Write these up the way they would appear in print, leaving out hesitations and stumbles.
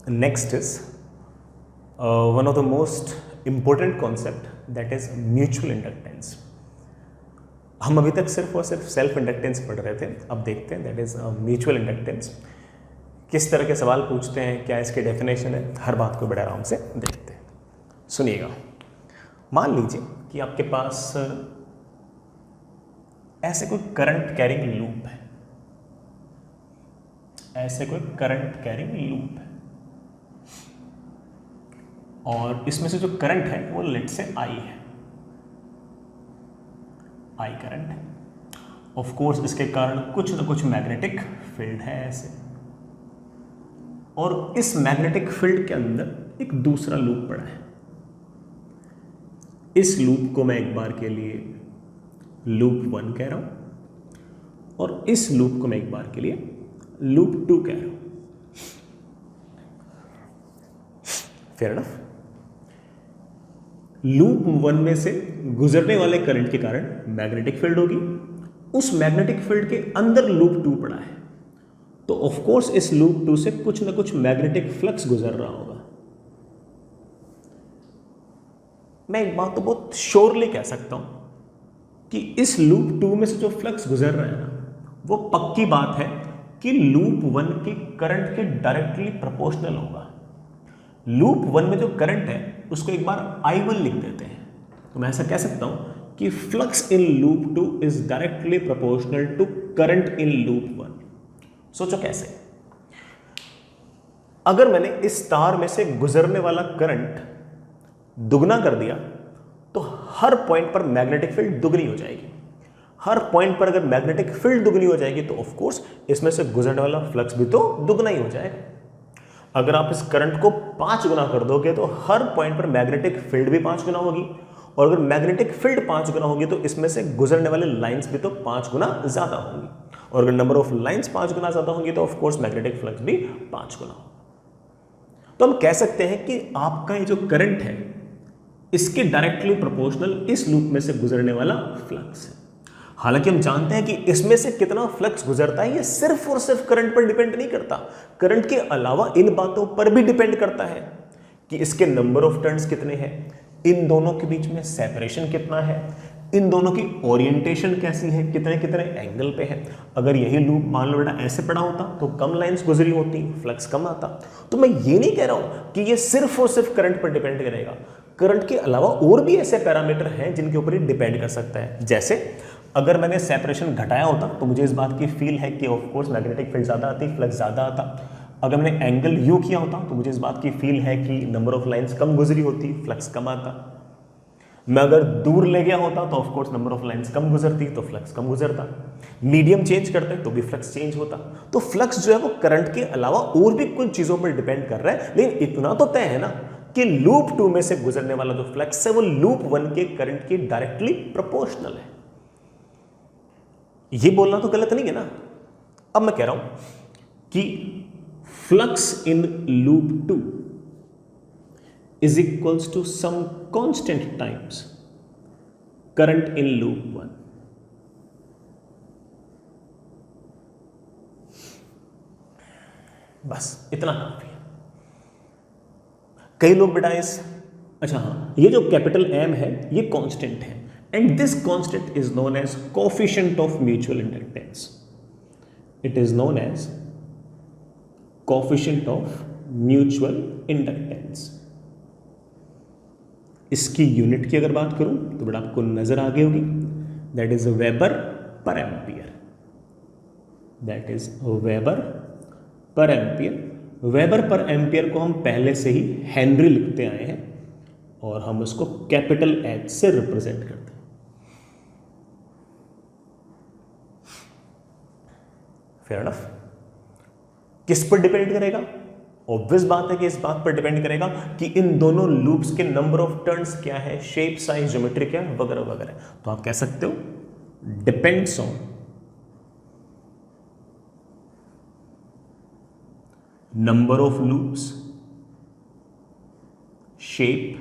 Next is one of the most important concept, that is mutual inductance. हम अभी तक सिर्फ और सिर्फ सेल्फ इंडक्टेंस पढ़ रहे थे, अब देखते हैं दैट इज म्यूचुअल इंडक्टेंस. किस तरह के सवाल पूछते हैं, क्या इसकी डेफिनेशन है, हर बात को बड़े आराम से देखते हैं. सुनिएगा. मान लीजिए कि आपके पास ऐसे कोई करंट कैरिंग लूप है, ऐसे कोई करंट कैरिंग लूप है, और इसमें से जो करंट है वो लेट से आई है, आई करंट है. ऑफ कोर्स इसके कारण कुछ ना कुछ मैग्नेटिक फील्ड है ऐसे, और इस मैग्नेटिक फील्ड के अंदर एक दूसरा लूप पड़ा है. इस लूप को मैं एक बार के लिए लूप 1 कह रहा हूं, और इस लूप को मैं एक बार के लिए लूप 2 कह रहा हूं. Fair enough. लूप 1 में से गुजरने वाले करंट के कारण मैग्नेटिक फील्ड होगी, उस मैग्नेटिक फील्ड के अंदर लूप 2 पड़ा है, तो ऑफ कोर्स इस लूप 2 से कुछ ना कुछ मैग्नेटिक फ्लक्स गुजर रहा होगा. मैं एक बात तो बहुत श्योरली कह सकता हूं कि इस लूप 2 में से जो फ्लक्स गुजर रहा है ना, वो पक्की बात है कि लूप 1 के करंट के डायरेक्टली प्रोपोर्शनल होगा. लूप 1 में जो करंट है उसको एक बार I1 लिख देते हैं, तो मैं ऐसा कह सकता हूं कि flux in loop 2 is directly proportional to current in loop 1. सोचो कैसे. अगर मैंने इस तार में से गुजरने वाला करंट दुगना कर दिया तो हर पॉइंट पर मैग्नेटिक फील्ड दुगनी हो जाएगी. हर पॉइंट पर अगर मैग्नेटिक फील्ड दुगनी हो जाएगी तो ऑफ कोर्स इसमें से गुजरने वाला फ्लक्स भी तो दुगना ही हो जाएगा. अगर आप इस करंट को 5 गुना कर दोगे तो हर पॉइंट पर मैग्नेटिक फील्ड भी 5 गुना होगी, और अगर मैग्नेटिक फील्ड 5 गुना होगी तो इसमें से गुजरने वाले लाइंस भी तो 5 गुना ज्यादा होंगी, और अगर नंबर ऑफ लाइंस 5 गुना ज्यादा होंगी तो ऑफ कोर्स मैग्नेटिक फ्लक्स भी 5 गुना होगा. तो हम कह सकते हैं कि आपका ये जो करंट है इसके डायरेक्टली प्रोपोर्शनल इस लूप में से गुजरने वाला फ्लक्स है. हालांकि हम जानते हैं कि इसमें से कितना फ्लक्स गुजरता है ये सिर्फ और सिर्फ करंट पर डिपेंड नहीं करता, करंट के अलावा इन बातों पर भी डिपेंड करता है कि इसके नंबर ऑफ टर्न्स कितने हैं, इन दोनों के बीच में सेपरेशन कितना है, इन दोनों की ओरिएंटेशन कैसी है, कितने कितने एंगल पे है. अगर यही लूप मान लो बेटा ऐसे पड़ा होता तो कम लाइंस गुजरी होती, फ्लक्स कम आता. तो मैं ये नहीं कह रहा हूं कि ये सिर्फ और सिर्फ करंट पर डिपेंड करेगा, करंट के अलावा और भी ऐसे पैरामीटर हैं जिनके ऊपर ये डिपेंड कर सकता है. जैसे अगर मैंने सेपरेशन घटाया होता तो मुझे इस बात की फील है कि ऑफ कोर्स मैग्नेटिक फील्ड ज़्यादा आती, फ्लक्स ज़्यादा आता. अगर मैंने एंगल यू किया होता तो मुझे इस बात की फील है कि नंबर ऑफ लाइंस कम गुजरी होती, फ्लक्स कम आता. मैं अगर दूर ले गया होता तो of course number of lines कम गुजरती, तो फ्लक्स कम गुजरता. मीडियम चेंज करते तो भी फ्लक्स चेंज होता. तो फ्लक्स जो है वो करंट के अलावा और भी कुछ चीज़ों पर डिपेंड कर रहा है, लेकिन इतना तो तय है ना कि लूप 2 में से गुजरने वाला जो फ्लक्स है वो लूप 1 के करंट के डायरेक्टली प्रोपोर्शनल है. ये बोलना तो गलत नहीं है ना. अब मैं कह रहा हूं कि flux in loop 2 is equals to some constant times current in loop 1. बस इतना काफी है. कई लोग बेटा अच्छा हाँ, ये जो कैपिटल M है ये कांस्टेंट है, and this constant is known as coefficient of mutual inductance. It is known as coefficient of mutual inductance. इसकी यूनिट की अगर बात करूं तो बेटा आपको नजर आ गई होगी, दैट इज वेबर पर एम्पियर. दैट इज वेबर पर एम्पियर. वेबर पर एम्पियर को हम पहले से ही हेनरी लिखते आए हैं और हम उसको कैपिटल H से रिप्रेजेंट करते हैं. Fair enough. किस पर डिपेंड करेगा? ऑब्वियस बात है कि इस बात पर डिपेंड करेगा कि इन दोनों लूप्स के नंबर ऑफ टर्न्स क्या है, शेप, साइज, ज्योमेट्री क्या है, वगैरह वगैरह. तो आप कह सकते हो depends on number of loops, shape,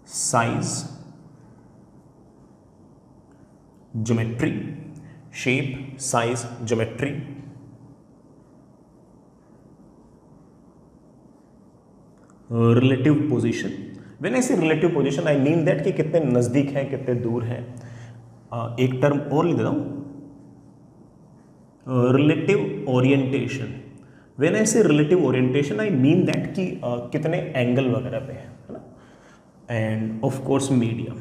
size, geometry, shape, size, geometry relative position. When I say relative position I mean that कि कितने नज़दीक हैं कितने दूर हैं। एक टर्म और लिख देता हूँ, relative orientation. When I say relative orientation I mean that कि कितने एंगल वगैरह पे है ना। And of course medium,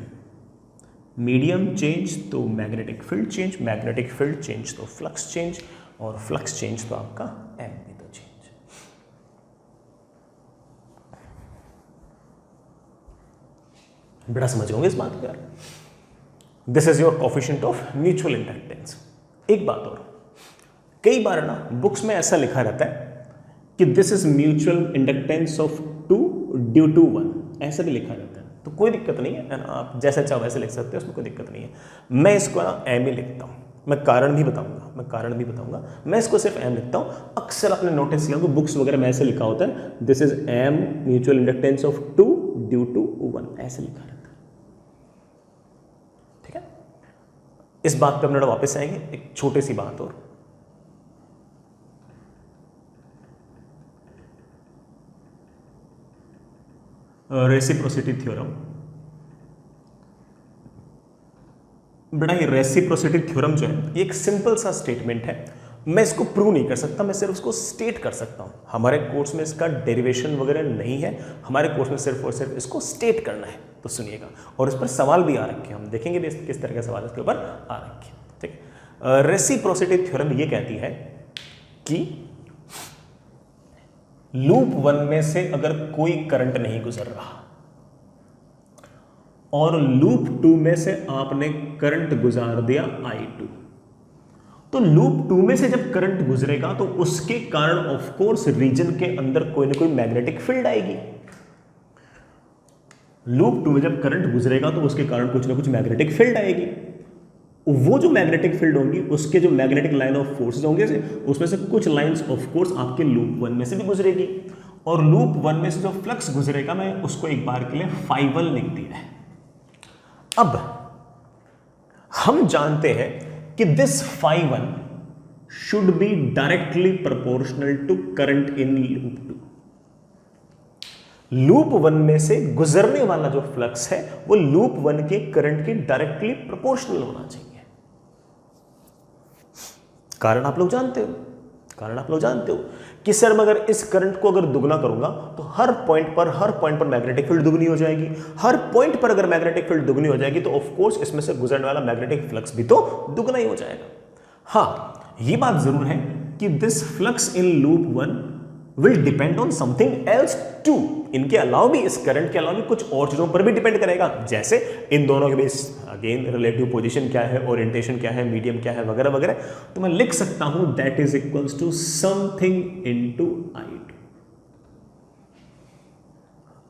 medium change तो magnetic field change, magnetic field change तो फ्लक्स चेंज, और फ्लक्स चेंज तो आपका एम्पलीट्यूड चेंज। बड़ा समझ होंगे इस बात को यार। This is your coefficient of mutual inductance. एक बात और, कई बार ना बुक्स में ऐसा लिखा रहता है कि this is mutual inductance of 2 due to 1, ऐसा भी लिखा रहता है। तो कोई दिक्कत नहीं है ना, आप जैसा चाहो वैसे लिख सकते हो, उसमें कोई दिक्कत नहीं है। मैं इसको ना एम ही लिखता हूँ, मैं कारण भी बताऊंगा, मैं इसको सिर्फ एम लिखता हूँ। अक्सर आपने नोटिस किया होगा बुक्स वगैरह में ऐसे लिखा होता है, this is M mutual inductance of 2 due to 1, ऐसे लिखा रहता है। ठीक है, इस बात पे अपने वापस आएंगे। एक छोटी सी बात और, रेसिप्रोसिटी थ्योरम। बड़ा ही रेसिप्रोसिटी थ्योरम जो है ये एक सिंपल सा स्टेटमेंट है। मैं इसको प्रूव नहीं कर सकता, मैं सिर्फ उसको स्टेट कर सकता हूं। हमारे कोर्स में इसका डेरिवेशन वगैरह नहीं है, हमारे कोर्स में सिर्फ और सिर्फ इसको स्टेट करना है। तो सुनिएगा, और इस पर सवाल भी आ रखे हैं, हम देखेंगे भी किस तरह के सवाल इसके ऊपर आ रखे हैं। ठीक, रेसिप्रोसिटी थ्योरम ये कहती है कि लूप 1 में से अगर कोई करंट नहीं गुजर रहा और लूप 2 में से आपने करंट गुजार दिया I2, तो लूप 2 में से जब करंट गुजरेगा तो उसके कारण ऑफ कोर्स रीजन के अंदर कोई ना कोई मैग्नेटिक फील्ड आएगी। लूप 2 में जब करंट गुजरेगा तो उसके कारण कुछ ना कुछ मैग्नेटिक फील्ड आएगी। वो जो मैग्नेटिक फील्ड होंगी उसके जो मैग्नेटिक लाइन ऑफ फोर्सेस होंगे उसमें से कुछ लाइंस ऑफ कोर्स आपके लूप 1 में से भी गुजरेगी, और लूप 1 में से जो फ्लक्स गुजरेगा मैं उसको एक बार के लिए φ1 लिख दिया है। अब हम जानते हैं कि this φ1 should be directly proportional to current in loop 2। Loop 1 में से गुजरने वाला जो फ्लक्स है वो लूप 1 के करंट के डायरेक्टली प्रोपोर्शनल होना चाहिए। कारण आप लोग जानते हो कि सर मैं अगर इस करंट को अगर दुगना करूंगा तो हर पॉइंट पर मैग्नेटिक फील्ड दुगनी हो जाएगी। हर पॉइंट पर अगर मैग्नेटिक फील्ड दुगनी हो जाएगी तो ऑफ कोर्स इसमें से गुजरने वाला मैग्नेटिक फ्लक्स भी तो दुगना ही हो जाएगा। हाँ, ये बात जरूर है कि this flux in loop 1 will depend on something else too. इनके अलावा भी, इस करंट के अलावा भी कुछ और चीजों पर भी डिपेंड करेगा, जैसे इन दोनों के बीच अगेन रिलेटिव पोजीशन क्या है, ओरिएंटेशन क्या है, मीडियम क्या है, वगैरह वगैरह। तो मैं लिख सकता हूं that is equals to something into I2।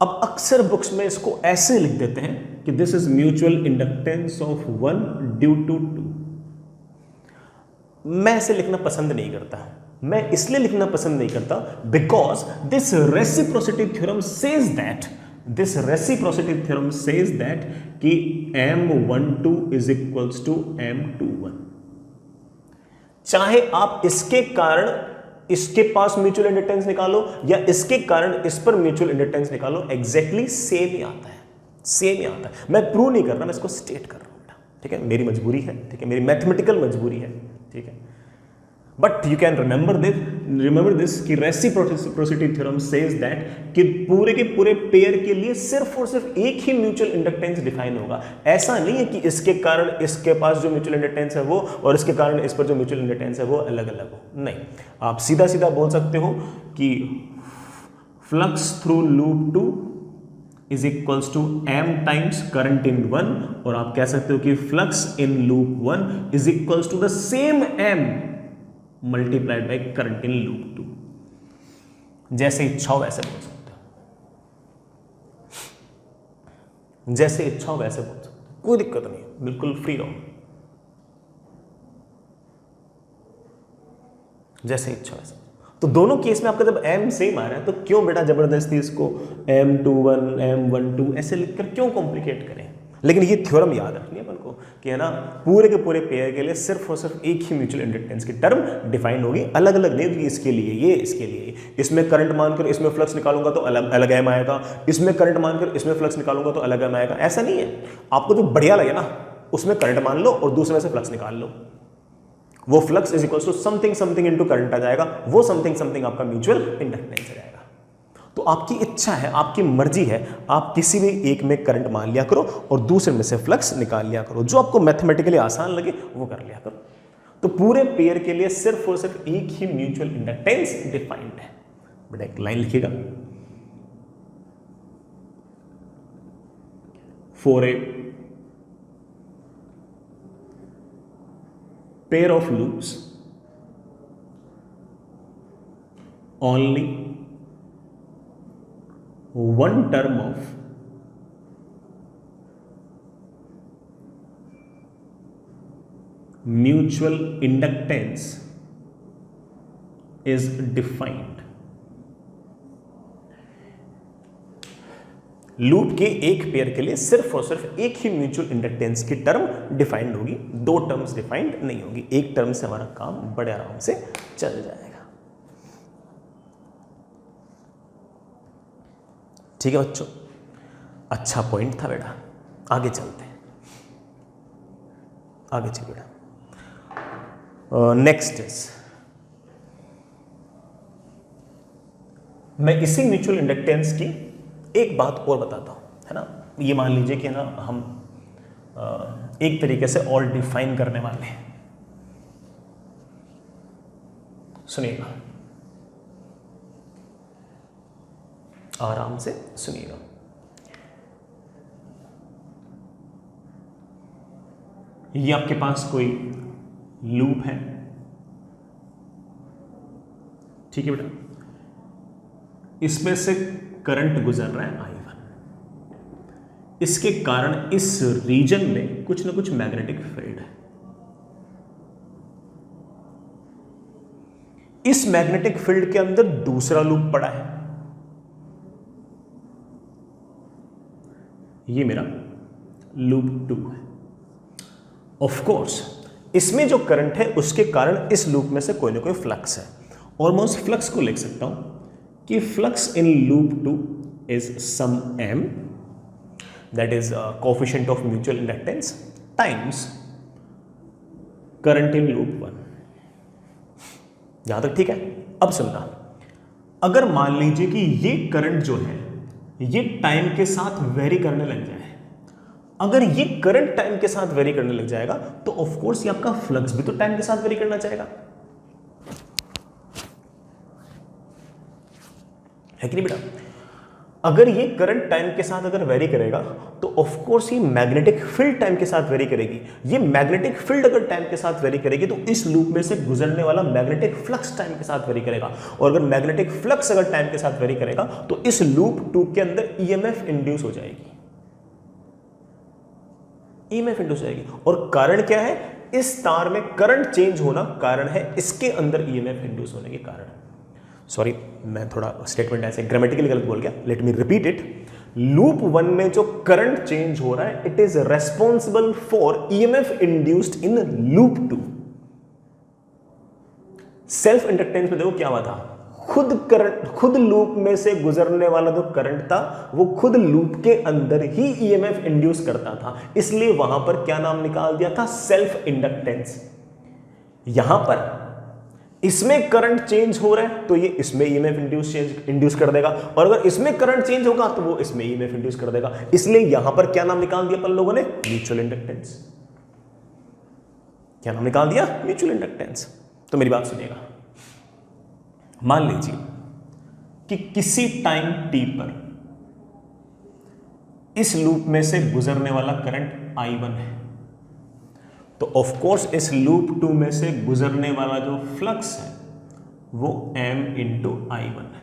अब अक्सर बुक्स में इसको ऐसे लिख देते हैं कि this is mutual inductance of 1 due to 2। मैं ऐसे लिखना पसंद नहीं करता। मैं इसलिए लिखना पसंद नहीं करता because this reciprocity theorem says that कि M12 is equals to M21। चाहे आप इसके कारण इसके पास म्यूचुअल इंडक्टेंस निकालो या इसके कारण इस पर म्यूचुअल इंडक्टेंस निकालो, एग्जैक्टली सेम ही आता है। मैं प्रूव नहीं कर रहा, मैं इसको स्टेट कर रहा हूं। ठीक है, मेरी मजबूरी है, ठीक है, मेरी मैथमेटिकल मजबूरी है। ठीक है, but you can remember this कि रेसिप्रोसिटी थ्योरम सेज दैट कि पूरे के पूरे पेयर के लिए सिर्फ और सिर्फ एक ही म्यूचुअल इंडक्टेंस डिफाइन होगा। ऐसा नहीं है कि इसके कारण इसके पास जो म्यूचुअल इंडक्टेंस है वो और इसके कारण इस पर जो म्यूचुअल इंडक्टेंस है वो अलग अलग हो। नहीं, आप सीधा सीधा बोल सकते हो कि flux through loop 2 is equals to M times current in 1, और आप कह सकते हो कि flux in loop 1 is equals to the same M multiplied by current in loop 2। जैसे इच्छा हो वैसे बोल सकते हो, जैसे इच्छा हो वैसे बोल सकते हो, कोई दिक्कत नहीं, बिल्कुल फ्री रहो, जैसे इच्छा वैसे। तो दोनों केस में आपका जब M सेम आ रहा है तो क्यों बेटा जबरदस्ती इसको M21 M12 ऐसे लिखकर क्यों कॉम्प्लिकेट करें। लेकिन ये थ्योरम याद रखनी है अपन को कि है ना, पूरे के पूरे पेयर के लिए सिर्फ और सिर्फ एक ही म्यूचुअल इंडक्टेंस की टर्म डिफाइन होगी, अलग अलग नहीं होगी। इसके लिए ये, इसके लिए इसमें करंट मानकर इसमें फ्लक्स निकालूंगा तो अलग अलग एम आएगा, इसमें करंट मानकर इसमें फ्लक्स निकालूंगा तो अलग एम आएगा। ऐसा नहीं है, आपको जो बढ़िया लगे ना उसमें करंट मान लो और दूसरे में से फ्लक्स निकाल लो। वो flux is equal to something something into current आ जाएगा, वो समथिंग समथिंग आपका म्यूचुअल इंडक्टेंस आ जाएगा। तो आपकी इच्छा है, आपकी मर्जी है, आप किसी भी एक में करंट मान लिया करो और दूसरे में से फ्लक्स निकाल लिया करो, जो आपको मैथमेटिकली आसान लगे वो कर लिया करो। तो पूरे पेयर के लिए सिर्फ और सिर्फ एक ही म्यूचुअल इंडक्टेंस डिफाइंड है। बेटा एक लाइन लिखिएगा, 4a pair of loops only one term of mutual inductance is defined। Loop के एक पेयर के लिए सिर्फ और सिर्फ एक ही म्यूचुअल इंडक्टेंस की टर्म डिफाइंड होगी, दो टर्म्स डिफाइंड नहीं होगी। एक टर्म से हमारा काम बड़े आराम से चल जाएगा। ठीक है बच्चों, अच्छा पॉइंट था बेटा, आगे चलते हैं, आगे चलिए बेटा। नेक्स्ट इज, मैं इसी म्यूचुअल इंडक्टेंस की एक बात और बताता हूं, है ना। ये मान लीजिए कि ना हम एक तरीके से और डिफाइन करने वाले हैं। सुनिएगा, आराम से सुनिएगा। ये आपके पास कोई लूप है, ठीक है बेटा, इसमें से करंट गुजर रहा है I1, इसके कारण इस रीजन में कुछ ना कुछ मैग्नेटिक फील्ड है। इस मैग्नेटिक फील्ड के अंदर दूसरा लूप पड़ा है, ये मेरा लूप 2 है। ऑफ कोर्स इसमें जो करंट है उसके कारण इस लूप में से कोई ना कोई फ्लक्स है, और मैं उस फ्लक्स को लिख सकता हूं कि flux in loop 2 is some m, that is coefficient of mutual inductance, times current in loop 1। यहां तक ठीक है। अब सुनना, अगर मान लीजिए कि ये करंट जो है ये टाइम के साथ वेरी करने लग जाए, अगर ये करंट टाइम के साथ वेरी करने लग जाएगा तो ऑफ कोर्स ये आपका फ्लक्स भी तो टाइम के साथ वेरी करना चाहेगा, है कि नहीं बेटा। अगर ये करंट टाइम के साथ अगर वेरी करेगा तो ऑफ कोर्स ये मैग्नेटिक फील्ड टाइम के साथ वेरी करेगी। ये मैग्नेटिक फील्ड अगर टाइम के साथ वेरी करेगी तो इस लूप में से गुजरने वाला मैग्नेटिक फ्लक्स टाइम के साथ वेरी करेगा, और अगर मैग्नेटिक फ्लक्स अगर टाइम के साथ वेरी करेगा तो इस लूप 2 के अंदर ईएमएफ इंड्यूस हो जाएगी, ईएमएफ इंड्यूस हो जाएगी। और कारण क्या है, इस तार में करंट चेंज होना कारण है इसके अंदर ईएमएफ इंड्यूस होने के कारण। सॉरी, मैं थोड़ा स्टेटमेंट ऐसे ग्रामेटिकली गलत बोल गया, let me repeat it. Loop 1 में जो करंट चेंज हो रहा है, it is responsible for EMF induced in loop 2। Self inductance में देखो क्या हुआ था, खुद करंट, खुद लूप में से गुजरने वाला जो करंट था वो खुद लूप के अंदर ही ईएमएफ इंड्यूस करता था, इसलिए वहां पर क्या नाम निकाल दिया था, सेल्फ इंडक्टेंस। यहां पर इसमें करंट चेंज हो रहा है तो ये इसमें ईएमएफ इंड्यूस कर देगा, और अगर इसमें करंट चेंज होगा तो वो इसमें ईएमएफ इंड्यूस कर देगा, इसलिए यहां पर क्या नाम निकाल दिया अपन लोगों ने, म्यूचुअल इंडक्टेंस। क्या नाम निकाल दिया, म्यूचुअल इंडक्टेंस। तो मेरी बात सुनिएगा, मान लीजिए कि किसी टाइम t पर इस लूप में से गुजरने वाला करंट I1 है, तो ऑफ कोर्स इस लूप 2 में से गुजरने वाला जो फ्लक्स है वो m इंटू I1 है।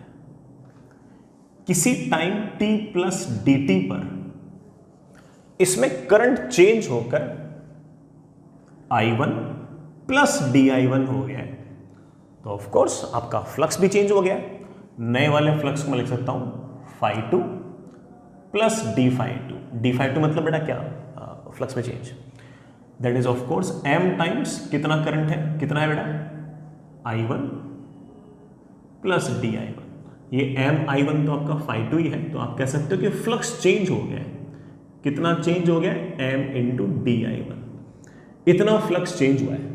किसी टाइम t प्लस dt पर इसमें करंट चेंज होकर I1 प्लस di1 हो गया है, तो ऑफ कोर्स आपका फ्लक्स भी चेंज हो गया है। नए वाले फ्लक्स को मैं लिख सकता हूं phi2 plus d phi2। d phi2 मतलब बेटा क्या, फ्लक्स में change, that is of course m times कितना करंट है, कितना है बेटा I1 प्लस dI1। ये mi1 तो आपका phi2 ही है, तो आप कह सकते हो कि फ्लक्स चेंज हो गया है। कितना चेंज हो गया है, m इंटू dI1, इतना फ्लक्स चेंज हुआ है।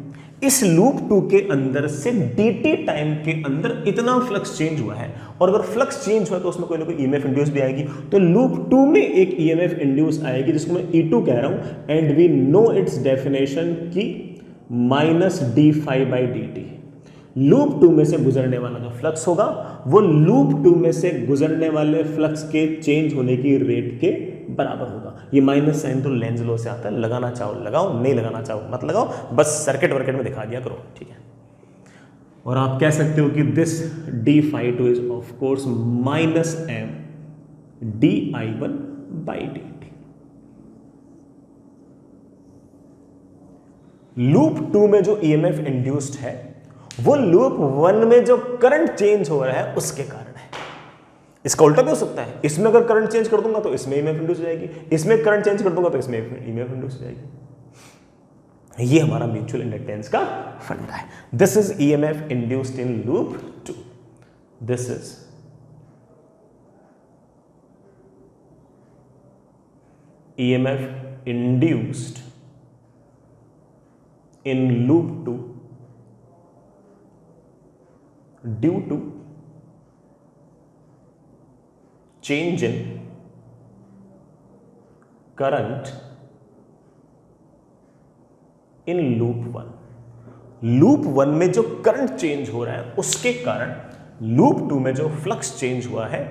इस लूप 2 के अंदर से dt टाइम के अंदर इतना फ्लक्स चेंज हुआ है, और अगर फ्लक्स चेंज हुआ तो उसमें कोई ना कोई ईएमएफ इंड्यूस भी आएगी। तो लूप 2 में एक ईएमएफ इंड्यूस आएगी जिसको मैं E2 कह रहा हूं, and we know its definition की माइनस d∅dt। लूप 2 में से गुजरने वाला जो फ्लक्स होगा वो लूप 2 में से गुजरने वाले फ्लक्स के चेंज होने की रेट के बराबर होगा। ये माइनस साइन तो लेंज लॉ से आता है, लगाना चाहो लगाओ, नहीं लगाना चाहो मत लगाओ, बस सर्किट वर्किट में दिखा दिया करो, ठीक है। और आप कह सकते हो कि this d∅2 is of course minus m dI1 by dt। Loop 2 में जो ईएमएफ इंड्यूस्ड है वो लूप 1 में जो करंट चेंज हो रहा है उसके कारण है। इसका उल्टा भी हो सकता है, इसमें अगर करंट चेंज कर दूंगा तो इसमें ईएमएफ इंड्यूस हो जाएगी, इसमें करंट चेंज कर दूंगा तो इसमें ईएमएफ इंड्यूस हो जाएगी। ये हमारा म्यूचुअल इंडक्टेंस का फंडा है। This is EMF induced in loop 2, this is EMF induced in loop 2 due to change in current in loop 1। Loop 1 में जो करंट चेंज हो रहा है उसके कारण लूप 2 में जो फ्लक्स चेंज हुआ है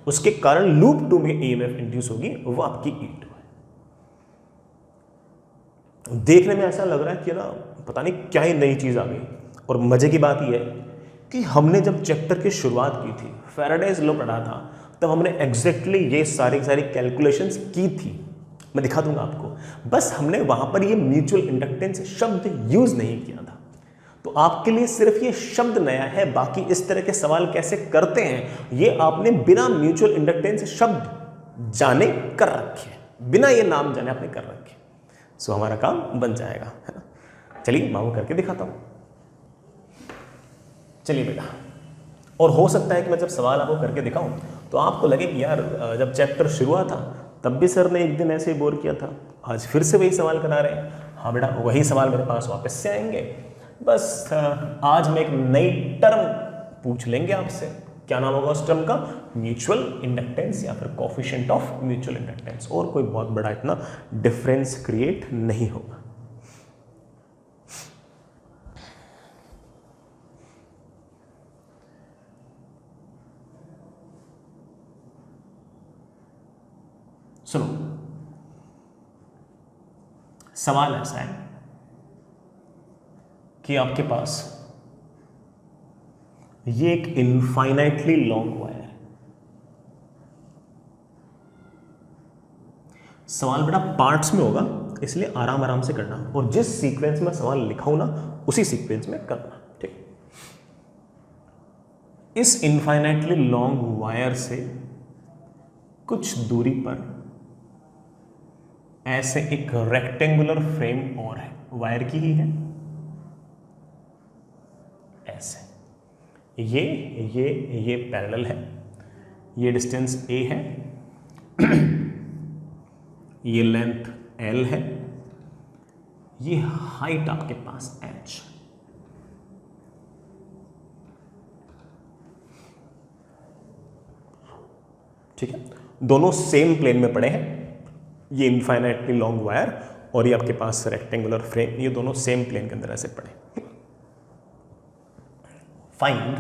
उसके कारण लूप 2 में ईएमएफ इंड्यूस होगी, वो आपकी E2 है। देखने में ऐसा लग रहा है कि ना पता नहीं क्या ही नई चीज आ गई, और मजे की बात यह है कि हमने जब चैप्टर की शुरुआत की थी, फैराडेज लॉ पढ़ा था, तब हमने एग्जैक्टली ये सारी कैलकुलेशंस की थी। मैं दिखा दूंगा आपको, बस हमने वहां पर ये म्यूचुअल इंडक्टेंस शब्द यूज नहीं किया था। तो आपके लिए सिर्फ ये शब्द नया है, बाकी इस तरह के सवाल कैसे करते हैं ये आपने बिना म्यूचुअल इंडक्टेंस शब्द जाने कर रखे हैं, बिना ये नाम जाने आपने कर रखे। सो हमारा काम बन जाएगा, है ना। चलिए मैं वो करके दिखाता हूं। चलिए बेटा, और हो सकता है कि मैं जब सवाल आपको करके दिखाऊं तो आपको लगे कि यार जब चैप्टर शुरू हुआ था तब भी सर ने एक दिन ऐसे ही बोर किया था, आज फिर से वही सवाल करा रहे हैं। हाँ बेटा, वही सवाल मेरे पास वापस से आएंगे, बस आज मैं एक नई टर्म पूछ लेंगे आपसे। क्या नाम होगा उस टर्म का? म्यूचुअल इंडक्टेंस या फिर कोफिशिएंट ऑफ म्यूचुअल इंडक्टेंस। और कोई बहुत बड़ा इतना डिफरेंस क्रिएट नहीं होगा। सुनो, सवाल ऐसा है कि आपके पास ये एक इनफाइनाइटली लॉन्ग वायर है। सवाल बेटा पार्ट्स में होगा, इसलिए आराम आराम से करना, और जिस सीक्वेंस में सवाल लिखाऊं ना उसी सीक्वेंस में करना, ठीक। इस इनफाइनाइटली लॉन्ग वायर से कुछ दूरी पर ऐसे एक रेक्टेंगुलर फ्रेम और है, वायर की ही है, ऐसे ये पैरेलल है, ये डिस्टेंस a है, ये लेंथ l है, ये हाइट आपके पास h। ठीक है, दोनों सेम प्लेन में पड़े हैं, ये इनफाइनाइटली लॉन्ग वायर और ये आपके पास रेक्टेंगुलर फ्रेम, ये दोनों सेम प्लेन के अंदर ऐसे पड़े। Find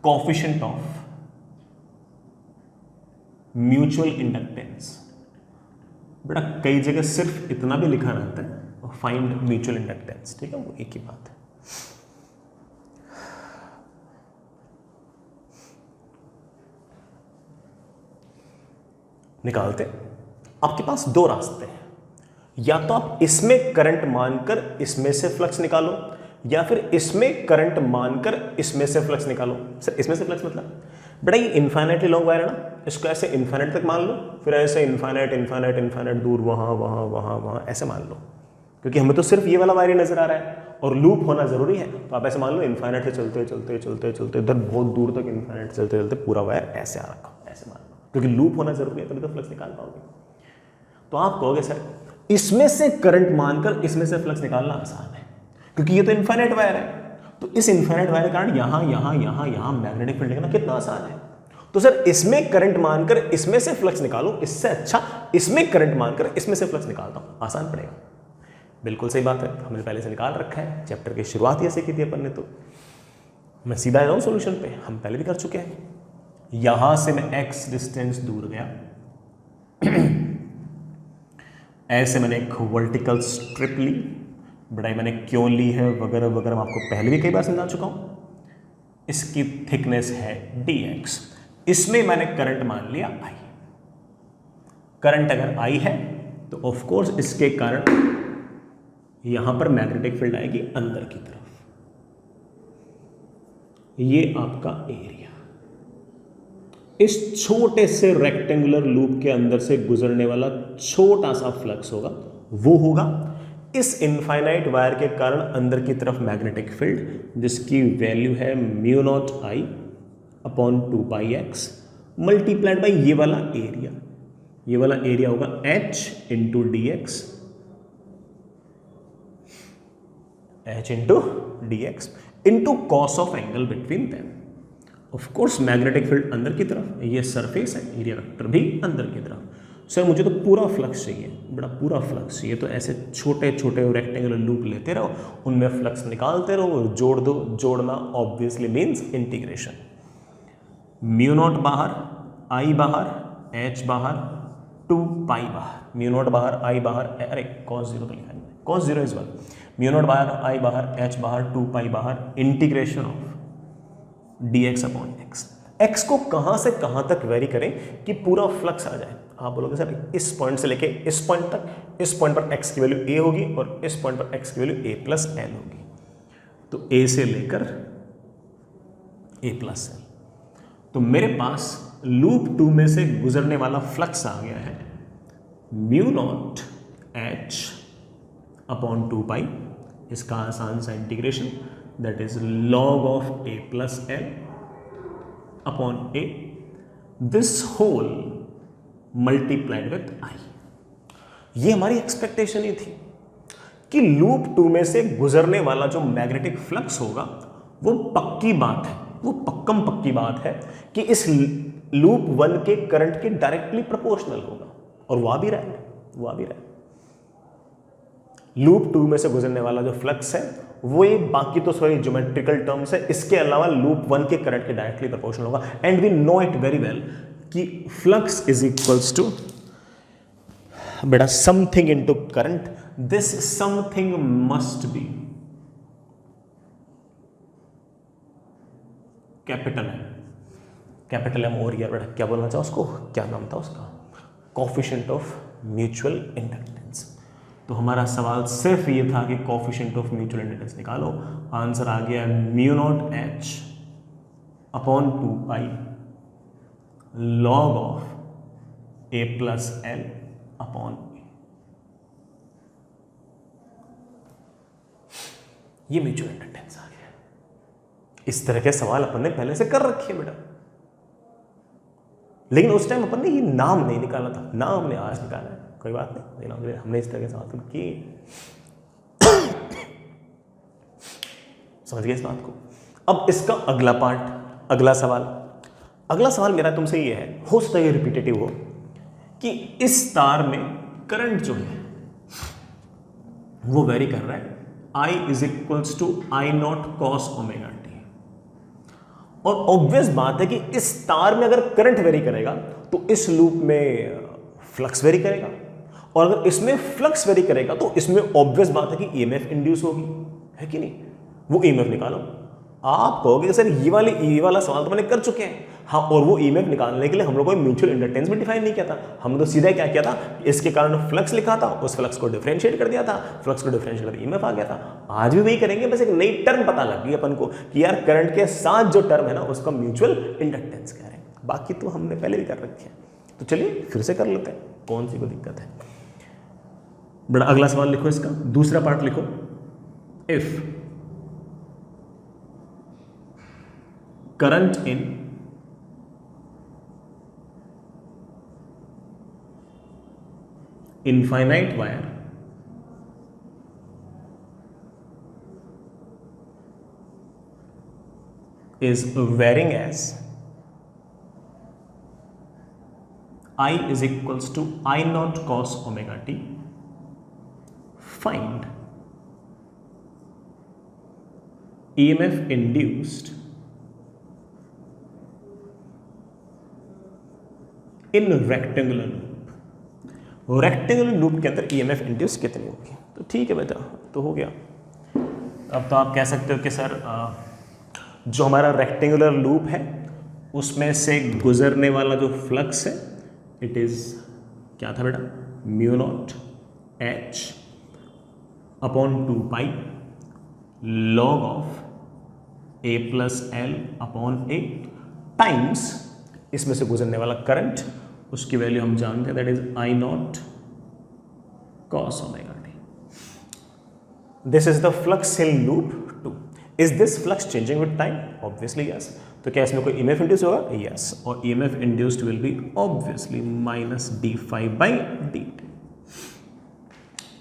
coefficient of mutual inductance. बेटा कई जगह सिर्फ इतना भी लिखा रहता है, फाइंड म्यूचुअल इंडक्टेंस, ठीक है, वो एक ही बात है। निकालते, आपके पास दो रास्ते हैं, या तो आप इसमें करंट मानकर इसमें से फ्लक्स निकालो, या फिर इसमें करंट मानकर इसमें से फ्लक्स निकालो। सर इसमें से फ्लक्स मतलब बेटा ये इन्फाइनाइटली लॉन्ग वायर है ना, इसको ऐसे इन्फाइनाइट तक मान लो, फिर ऐसे इन्फाइनाइट इन्फाइनाइट इन्फाइनाइट दूर वहाँ वहाँ वहाँ वहाँ ऐसे मान लो, क्योंकि हमें तो सिर्फ ये वाला वायर ही नजर आ रहा है और लूप होना जरूरी है। तो आप ऐसे मान लो इन्फाइनाइट से चलते चलते चलते चलते इधर बहुत दूर तक इन्फाइनाइट चलते चलते पूरा वायर ऐसे आ रखा, ऐसे मान लो, क्योंकि लूप होना जरूरी है, तभी तो फ्लक्स निकाल पाओगे। तो आप कहोगे सर इसमें से करंट मानकर इसमें से फ्लक्स निकालना आसान है, क्योंकि ये तो इन्फाइनाइट वायर है, तो इस इन्फाइनाइट वायर के कारण यहां यहां यहां यहां मैग्नेटिक फील्ड निकालना कितना आसान है। तो सर इसमें करंट मानकर इसमें से फ्लक्स निकालो, इससे अच्छा इसमें करंट मानकर इसमें से फ्लक्स निकालता हूं, आसान पड़ेगा। बिल्कुल सही बात है, हमने पहले से निकाल रखा है, चैप्टर की शुरुआत ही ऐसे की थी अपन ने। तो मैं सीधा आ जाऊं सॉल्यूशन पे, हम पहले भी कर चुके हैं। यहां से मैं x डिस्टेंस दूर गया, ऐसे मैंने एक वर्टिकल स्ट्रिप ली, बड़ाई मैंने क्यों ली है वगैरह वगैरह, मैं आपको पहले भी कई बार समझा चुका हूं। इसकी थिकनेस है dx, इसमें मैंने करंट मान लिया I। करंट अगर I है तो ऑफ कोर्स इसके कारण यहां पर मैग्नेटिक फील्ड आएगी अंदर की तरफ। ये आपका एरिया, इस छोटे से रेक्टेंगुलर लूप के अंदर से गुजरने वाला छोटा सा फ्लक्स होगा, वो होगा इस इनफाइनाइट वायर के कारण अंदर की तरफ मैग्नेटिक फील्ड, जिसकी वैल्यू है mu not I upon 2πx multiplied by ये वाला एरिया। ये वाला एरिया होगा h into dx, h into dx into cos of angle between them. Of course magnetic field अंदर की तरफ, ये सरफेस है, एरिया वेक्टर भी अंदर की तरफ। सर मुझे तो पूरा फ्लक्स चाहिए, बड़ा पूरा फ्लक्स चाहिए, तो ऐसे छोटे छोटे रेक्टेंगुलर लूप लेते रहो, उनमें फ्लक्स निकालते रहो, जोड़ दो। जोड़ना obviously means integration. Mu naught बाहर, I बाहर, H बाहर, 2π बाहर, म्यू नॉट बाहर, I बाहर, अरे cos 0 तो लिखा है, cos 0 इज 1, म्यू नॉट बाहर, I बाहर, H बाहर, 2π बाहर, integration of dx upon x। x को कहां से कहां तक वेरी करें कि पूरा फ्लक्स आ जाए। आप बोलोगे सर इस पॉइंट से लेके इस पॉइंट तक, इस पॉइंट पर x की वैल्यू a होगी और इस पॉइंट पर x की वैल्यू a प्लस l होगी, तो a से लेकर a प्लस l। तो मेरे पास लूप 2 में से गुजरने वाला फ्लक्स आ गया है म्यू नॉट h अपॉन 2π, इसका आसान सा integration, that is log of a plus l upon a, this whole multiplied with I। ये हमारी एक्सपेक्टेशन ही थी कि लूप 2 में से गुजरने वाला जो मैग्नेटिक फ्लक्स होगा वो पक्की बात है, वो पक्कम पक्की बात है कि इस लूप 1 के करंट के डायरेक्टली प्रोपोर्शनल होगा, और वो आ भी रहा है, वो आ भी रहा है। लूप 2 में से गुजरने वाला जो फ्लक्स है वो ये बाकी तो सॉरी ज्योमेट्रिकल टर्म्स है, इसके अलावा लूप 1 के करंट के डायरेक्टली प्रोपोर्शनल होगा। And we know it very well कि फ्लक्स इज इक्वल्स टू बेटा something into current, this something must be capital M और यार बेटा क्या बोलना चाहो उसको, क्या नाम था उसका, कोफिशिएंट ऑफ म्यूचुअल इंडक्टेंस। तो हमारा सवाल सिर्फ ये था कि कोफिशिएंट ऑफ म्यूचुअल इंडक्टेंस निकालो। आंसर आ गया mu naught h upon 2π log of a plus l upon a। ये म्यूचुअल इंडक्टेंस आ गया। इस तरह के सवाल अपन ने पहले से कर रखे हैं बेटा, लेकिन उस टाइम अपन ने ये नाम नहीं निकाला था, नाम हमने आज निकाला है, कोई बात नहीं, लेकिन हमने इस तरह के सवाल किए। समझ गए इस बात को। अब इसका अगला पार्ट, अगला सवाल मेरा तुमसे ये है, हो सकता है ये रिपीटेटिव हो, कि इस तार में करंट जो है वो वेरी कर रहा है I is equals to I naught cos omega t, और ऑब्वियस बात है कि इस तार में अगर करंट वेरी करेगा तो इस लूप में फ्लक्स वेरी करेगा, और अगर इसमें फ्लक्स वेरी करेगा तो इसमें ऑब्वियस बात है कि ईएमएफ इंड्यूस होगी, है कि नहीं। वो ईएमएफ निकालो। आप कहोगे सर ये वाला सवाल तो मैंने कर चुके हैं, हाँ, और वो ईएमएफ निकालने के लिए हम लोग को म्यूचुअल इंडक्टेंस भी डिफाइन नहीं किया था, हमने तो सीधा क्या किया था, इसके कारण फ्लक्स लिखा था, उस फ्लक्स को डिफरेंशिएट कर दिया था, फ्लक्स को डिफरेंशिएट कर ईएमएफ आ गया था। आज भी वही करेंगे, बस एक नई टर्म पता लग गई अपन को कि यार करंट के साथ जो टर्म है ना उसका म्यूचुअल इंडक्टेंस कह रहे हैं। बाकी तो हमने पहले भी कर रखे हैं, तो चलिए फिर से कर लेते हैं, कौन सी कोई दिक्कत है। बड़ा अगला सवाल लिखो, इसका दूसरा पार्ट लिखो। If current in infinite wire is varying as I is equals to I naught cos omega t, find EMF induced in rectangular loop। Rectangular loop के अंदर ईएमएफ इंड्यूस कितनी होगी। तो ठीक है बेटा, तो हो गया। अब तो आप कह सकते हो कि सर जो हमारा रेक्टेंगुलर लूप है उसमें से गुजरने वाला जो फ्लक्स है इट इज़ क्या था बेटा, mu naught H upon 2 pi log of A plus L upon A times इसमें से गुजरने वाला करंट, उसकी वैल्यू हम जानते हैं, that is I not cos omega T. This is the flux in loop 2। Is this flux changing with time? Obviously yes. तो क्या इसमें कोई ईएमएफ इंड्यूस होगा? यस। और EMF induced will be obviously minus d5/dt।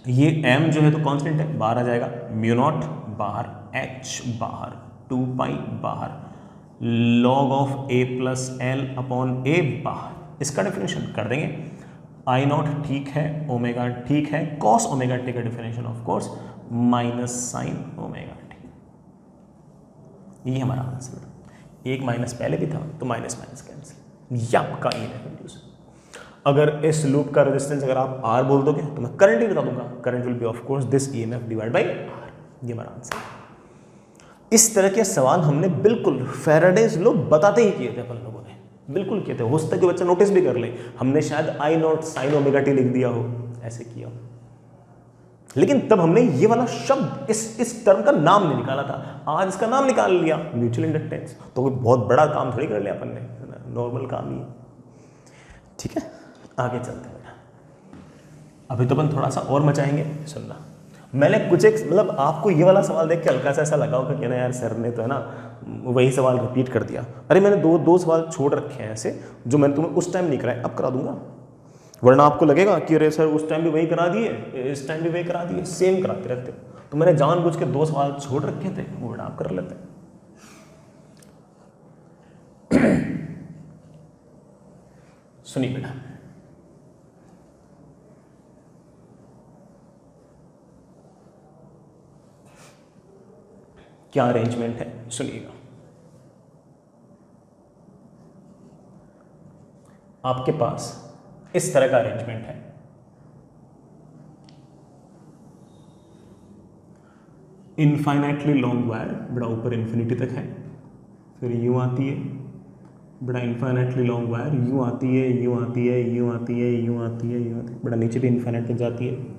ये m जो है तो कांस्टेंट है, बाहर आ जाएगा, म्यू नॉट बाहर, h बाहर, 2 पाई बाहर, log of a plus L upon a बाहर। इसका डेफिनेशन कर देंगे, आई नॉट ठीक है, ओमेगा ठीक है, कॉस ओमेगा टी का definition of course minus sine omega T. ये हमारा आंसर। एक माइनस पहले भी था तो माइनस माइनस कैंसिल। ये आपका ईएमएफ इंड्यूस। अगर इस लूप का रेजिस्टेंस अगर आप आर बोल दोगे तो मैं करंट ही बता दूंगा, current will be of course this EMF divide by R. ये हमारा आंसर। इस तरह के सवाल हमने बिल्कुल फैराडेज लॉ बताते ही किए थे अपन लोगों ने, बिल्कुल किए थे। हो सकता है कि बच्चा नोटिस भी कर ले, हमने शायद आई नॉट साइन ओमेगा टी लिख दिया हो, ऐसे किया हो, लेकिन तब हमने ये वाला शब्द इस टर्म का नाम नहीं निकाला था। आज इसका नाम निकाल लिया, म्यूचुअल इंडक्टेंस। तो कोई बहुत बड़ा काम थोड़ी कर लिया अपन ने, नॉर्मल काम ही। ठीक है, आगे चलते हैं। अभी तो अपन थोड़ा सा और मचाएंगे, सुनना। मैंने कुछ एक मतलब आपको ये वाला सवाल देख के हल्का सा ऐसा लगा होगा कि ना यार सर ने तो है ना वही सवाल रिपीट कर दिया। अरे मैंने दो सवाल छोड़ रखे हैं ऐसे जो मैंने तुम्हें उस टाइम नहीं कराए, अब करा दूंगा। वरना आपको लगेगा कि अरे सर उस टाइम भी वही करा दिए, इस टाइम भी वही करा दिए, सेम कराते रहते हो। तो मैंने जानबूझ के 2 सवाल छोड़ रखे थे, वो आप कर लेते हैं। सुनिए बेटा, क्या अरेंजमेंट है सुनिएगा। आपके पास इस तरह का अरेंजमेंट है। इनफाइनाइटली लॉन्ग वायर, बड़ा ऊपर इन्फिनिटी तक है, फिर यूं आती है, बड़ा इनफाइनाइटली लॉन्ग वायर, यूं आती है, यूं आती है, यूं आती है, यूं आती है, यूं आती है, बड़ा नीचे भी इनफाइनाइट तक जाती है।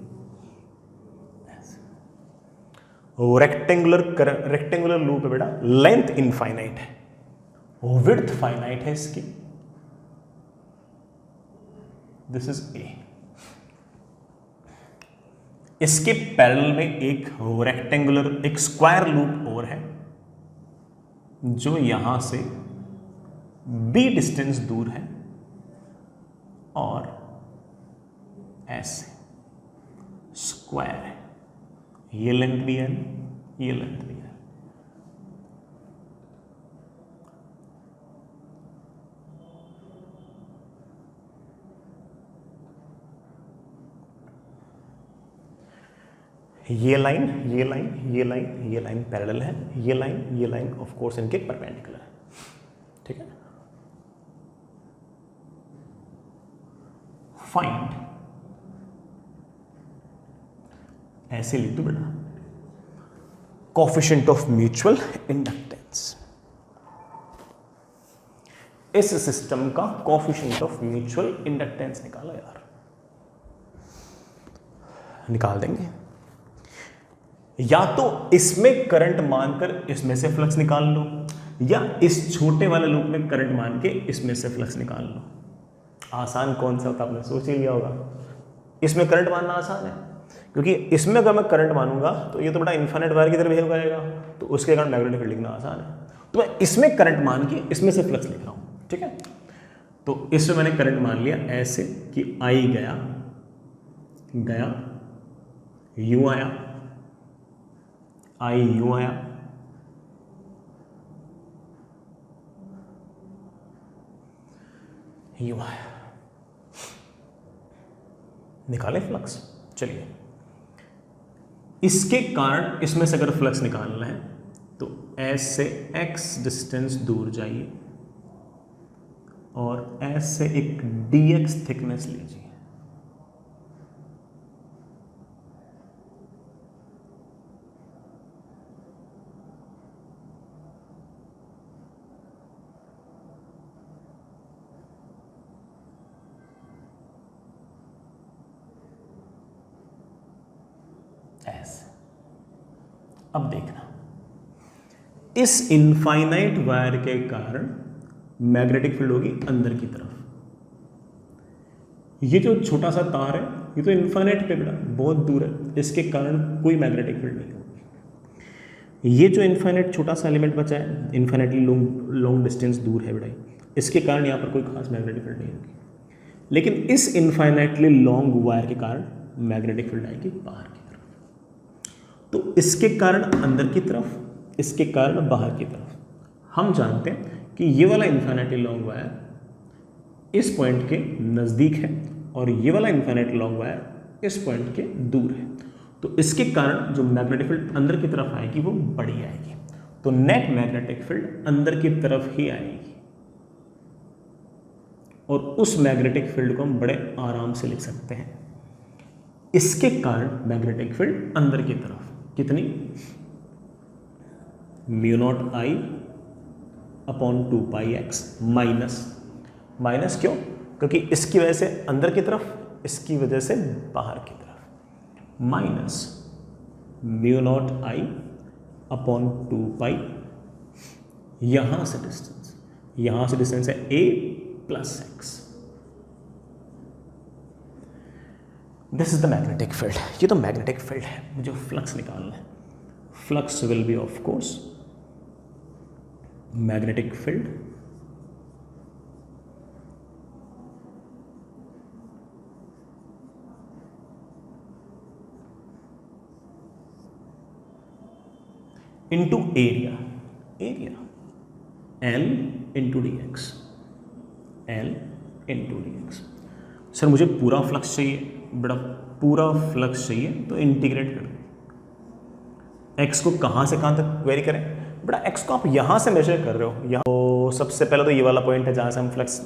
रेक्टेंगुलर लूप है बेटा, लेंथ इनफाइनाइट है, विड्थ फाइनाइट है इसकी। This is a. इसके पैरेलल में एक रेक्टेंगुलर, एक स्क्वायर लूप और है जो यहां से b डिस्टेंस दूर है और ऐसे स्क्वायर है। ये लेंथ भी है, ये लेंथ भी है। ये लाइन, ये लाइन, ये लाइन, ये लाइन पैरेलल है, ये लाइन ऑफ कोर्स इनके परपेंडिकुलर है। ठीक है, फाइंड, ऐसे लिख दो बेटा, कोएफिशिएंट ऑफ म्यूचुअल इंडक्टेंस। इस सिस्टम का कोएफिशिएंट ऑफ म्यूचुअल इंडक्टेंस निकालो यार, निकाल देंगे। या तो इसमें करंट मानकर इसमें से फ्लक्स निकाल लो, या इस छोटे वाले लूप में करंट मान के इसमें से फ्लक्स निकाल लो। आसान कौन सा होता आपने सोच ही लिया होगा। इसमें करंट मानना आसान है, क्योंकि इसमें अगर मैं करंट मानूंगा तो ये तो बड़ा इन्फिनिट वायर की तरह बिहेव करेगा, तो उसके कारण मैग्नेटिक फील्ड लिखना आसान है। तो मैं इसमें करंट मान के इसमें से फ्लक्स लिख रहा हूँ, ठीक है। तो इसमें मैंने करंट मान लिया ऐसे कि आई गया गया यूं आया, आई यूं आया, यूं आया, निकाले फ्लक्स। चलिए, इसके कारण इसमें से अगर फ्लक्स निकालना है तो एस से एक्स डिस्टेंस दूर जाइए और एस से एक dx थिकनेस लीजिए। अब देखना, इस इनफाइनाइट वायर के कारण मैग्नेटिक फील्ड होगी अंदर की तरफ। ये जो छोटा सा तार है ये तो इनफाइनाइट पे बेटा बहुत दूर है, इसके कारण कोई मैग्नेटिक फील्ड नहीं होगी। ये जो इनफाइनाइट छोटा सा एलिमेंट बचा है, इनफाइनाइटली लॉन्ग डिस्टेंस दूर है बेटा, इसके कारण यहाँ पर कोई खास मैग्नेटिक फील्ड नहीं होगी। लेकिन इस इनफाइनाइटली लॉन्ग वायर के कारण मैग्नेटिक फील्ड आएगी बाहर की तरफ। तो इसके कारण अंदर की तरफ, इसके कारण बाहर की तरफ। हम जानते हैं कि ये वाला इनफाइनाइटली लॉन्ग वायर इस पॉइंट के नज़दीक है और ये वाला इनफाइनाइटली लॉन्ग वायर इस पॉइंट के दूर है। तो इसके कारण जो मैग्नेटिक फील्ड अंदर की तरफ आएगी वो बड़ी आएगी। तो नेट मैग्नेटिक फील्ड अंदर की तरफ ही आएगी और उस मैग्नेटिक फील्ड को हम बड़े आराम से लिख सकते हैं। इसके कारण मैग्नेटिक फील्ड अंदर की तरफ कितनी, mu naught I upon 2πx minus क्यों, क्योंकि इसकी वजह से अंदर की तरफ, इसकी वजह से बाहर की तरफ, minus mu naught I upon 2π, यहां से डिस्टेंस है a plus x. This is the magnetic field. ये तो मैग्नेटिक फील्ड है, मुझे फ्लक्स निकालना है। Flux will be of course magnetic field into area L into dx, L into dx। Sir मुझे पूरा फ्लक्स चाहिए बेटा, पूरा फ्लक्स चाहिए तो इंटीग्रेट कर दो। x को कहाँ से कहाँ तक वेरी करें बेटा, x को आप यहाँ से मेजर कर रहे हो, यहाँ तो सबसे पहले तो ये वाला पॉइंट है जहाँ से हम फ्लक्स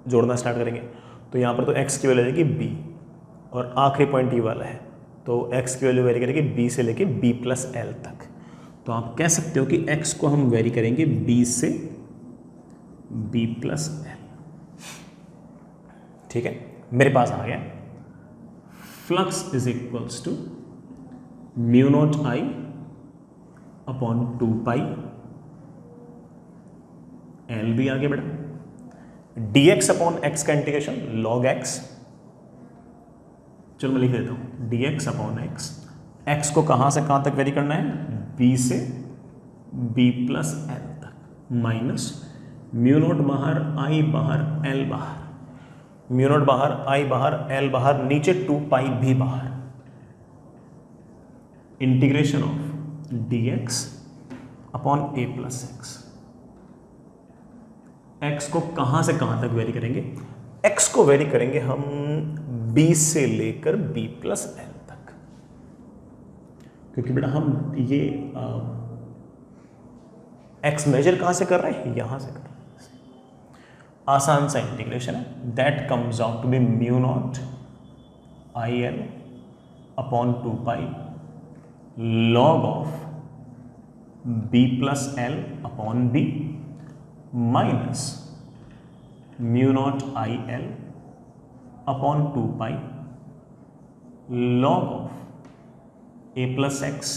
जोड़ना स्टार्ट करेंगे। तो यहाँ पर तो x की वैल्यू जाएगी b और आखिरी पॉइंट ये वाला है, तो x की वैल्यू वेरी करेंगे b से लेके b प्लस l तक। तो आप कह सकते हो कि x को हम वेरी करेंगे b से b प्लस l। ठीक है, मेरे पास आ गया flux is equals to mu naught I upon 2π, L भी आ गया बेटा, dx अपॉन एक्स का इंटीग्रेशन log x। चलो मैं लिख देता हूं dx अपॉन एक्स। एक्स को कहां से कहां तक वेरी करना है, b से b प्लस एल तक, माइनस म्यू नॉट बाहर, आई बाहर, एल बाहर, म्यू नॉट बाहर, आई बाहर, एल बाहर, नीचे 2π भी बाहर, integration of dx upon a plus x. x को कहां से कहां तक वेरी करेंगे, x को वेरी करेंगे हम b से लेकर b प्लस एल तक, क्योंकि बेटा हम ये x मेजर कहां से कर रहे हैं, यहां से कर रहे हैं। आसान सा इंटीग्रेशन है, that comes out to be mu naught I L upon 2π log of b plus L upon b minus mu naught I L upon 2π log of a plus x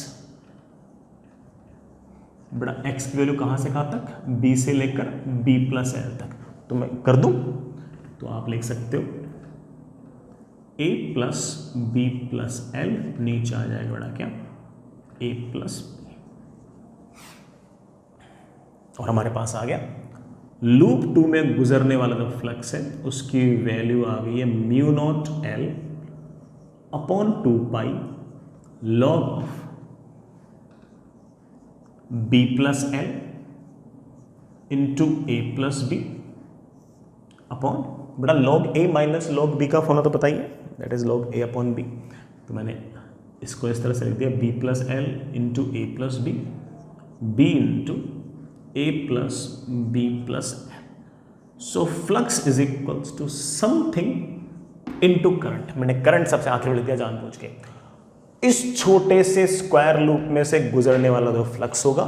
बड़ा x की वैल्यू कहाँ से कहाँ तक, b से लेकर b plus L तक। तो मैं कर दूं, तो आप लिख सकते हो a plus B plus L, नीचे आ जाएगा बड़ा क्या, a प्लस b, और हमारे पास आ गया लूप 2 में गुजरने वाला जो फ्लक्स है उसकी वैल्यू आ गई है mu naught L upon 2 pi log of b plus L into A plus B upon बड़ा log A minus log B का होना तो बताइए, that is log A upon B. तो मैंने इसको इस तरह से लिख दिया b plus L into A plus B, B into A plus B plus L. So flux is equals to something into current. मैंने करंट सबसे आखिर में लिख दिया जानबूझ के। इस छोटे से स्क्वायर लूप में से गुजरने वाला जो फ्लक्स होगा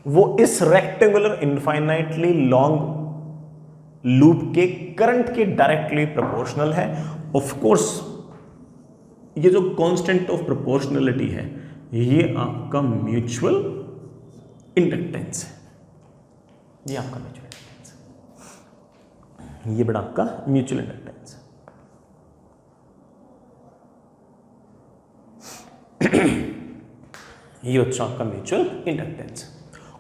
वो इस रेक्टेंगुलर इनफाइनाइटली लॉन्ग लूप के करंट के डायरेक्टली प्रोपोर्शनल है। ऑफ कोर्स ये जो कांस्टेंट ऑफ प्रोपोर्शनलिटी है ये आपका म्यूचुअल इंडक्टेंस है, ये आपका म्यूचुअल इंडक्टेंस है, ये बड़ा आपका म्यूचुअल इंडक्टेंस है। ये बच्चा आपका म्यूचुअल इंडक्टेंस है।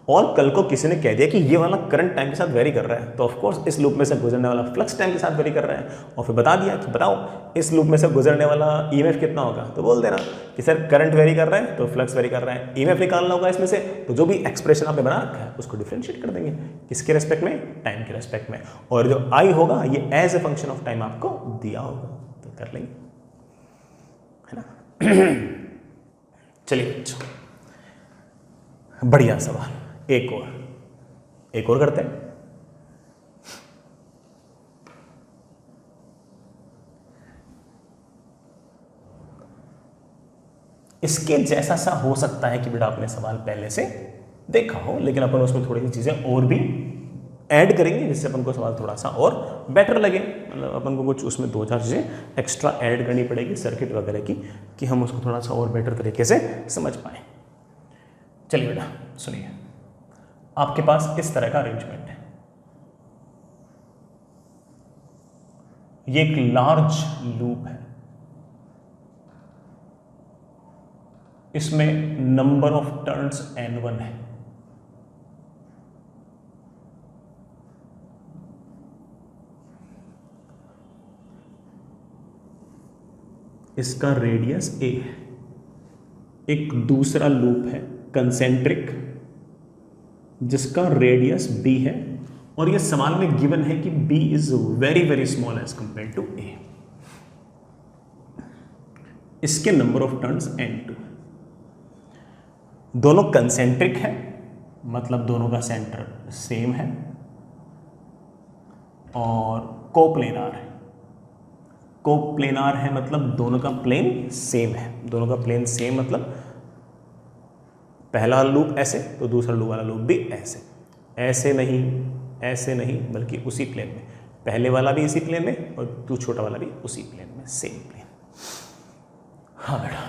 और कल को किसी ने कह दिया कि ये वाला करंट टाइम के साथ वेरी कर रहा है, तो ऑफ कोर्स इस लूप में से गुजरने वाला फ्लक्स टाइम के साथ वेरी कर रहा है, और फिर बता दिया कि बताओ इस लूप में से गुजरने वाला ईएमएफ कितना होगा, तो बोल देना कि सर करंट वेरी कर रहा है तो फ्लक्स वेरी कर रहा है, ईएमएफ निकालना होगा इसमें से, तो जो भी एक्सप्रेशन आपने बना रखा है उसको डिफरेंशिएट कर देंगे किसके रेस्पेक्ट में, टाइम के रेस्पेक्ट में, और जो आई होगा ये as a function of time आपको दिया होगा, तो कर लेंगे, है ना। चलिए बच्चों, बढ़िया सवाल, एक और करते हैं। इसके जैसा सा हो सकता है कि बेटा आपने सवाल पहले से देखा हो, लेकिन अपन उसमें थोड़ी सी चीजें और भी ऐड करेंगे जिससे अपन को सवाल थोड़ा सा और बेटर लगे। मतलब अपन को कुछ उसमें 2-4 चीजें एक्स्ट्रा ऐड करनी पड़ेगी सर्किट वगैरह की, कि हम उसको थोड़ा सा और बेटर तरीके से समझ पाए। चलिए बेटा सुनिए, आपके पास इस तरह का अरेंजमेंट है, ये एक लार्ज लूप है, इसमें नंबर ऑफ टर्न्स n1 है, इसका रेडियस a है। एक दूसरा लूप है कंसेंट्रिक जिसका रेडियस b है, और ये सवाल में गिवन है कि b is very very small as compare to a। इसके नंबर ऑफ टर्न्स n2। दोनों कंसेंट्रिक है, मतलब दोनों का सेंटर सेम है, और कोप्लेनार है। कोप्लेनार है मतलब दोनों का प्लेन सेम है, दोनों का प्लेन सेम मतलब पहला लूप ऐसे तो दूसरा लूप वाला लूप भी ऐसे, ऐसे नहीं बल्कि उसी प्लेन में, पहले वाला भी इसी प्लेन में और छोटा वाला भी उसी प्लेन में, सेम प्लेन। हाँ बेटा,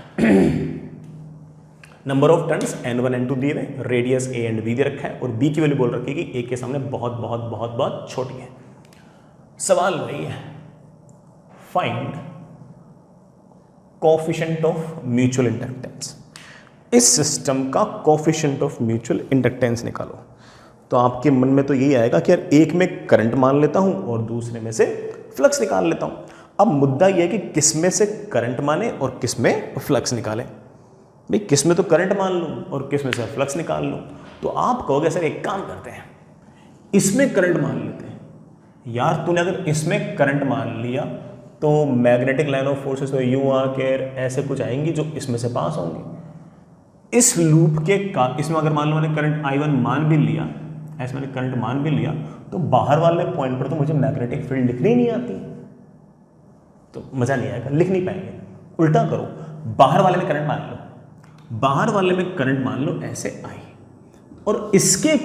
number of turns n1 n2 दिए हुए, रेडियस a एंड b दे रखा है, और b की वैल्यू बोल रखी है कि a के सामने बहुत बहुत बहुत बहुत छोटी है। सवाल वही है, find coefficient of mutual inductance. इस सिस्टम का कोएफिशिएंट ऑफ म्यूचुअल इंडक्टेंस निकालो। तो आपके मन में तो यही आएगा कि यार एक में करंट मान लेता हूं और दूसरे में से फ्लक्स निकाल लेता हूं। अब मुद्दा यह है कि किस में से करंट माने और किस में फ्लक्स निकालें। भाई किस में तो करंट मान लूं और किस में से फ्लक्स निकाल लूं। तो आप कहोगे सर एक काम करते हैं, इसमें करंट मान लेते हैं। यार तूने अगर इसमें करंट मान लिया तो मैग्नेटिक लाइन ऑफ फोर्सेस तो यूं आकर ऐसे कुछ आएंगी जो इसमें से पास होंगी। इस लूप के इसमें अगर मान लो मैंने करंट I1 मान भी लिया, ऐसे मैंने करंट मान भी लिया, तो बाहर वाले पॉइंट पर तो मुझे मैग्नेटिक फील्ड लिखनी नहीं आती, तो मजा नहीं आएगा, लिख नहीं पाएंगे। उल्टा करो, बाहर वाले में करंट मान लो, बाहर वाले में करंट मान लो ऐसे आई, और इसके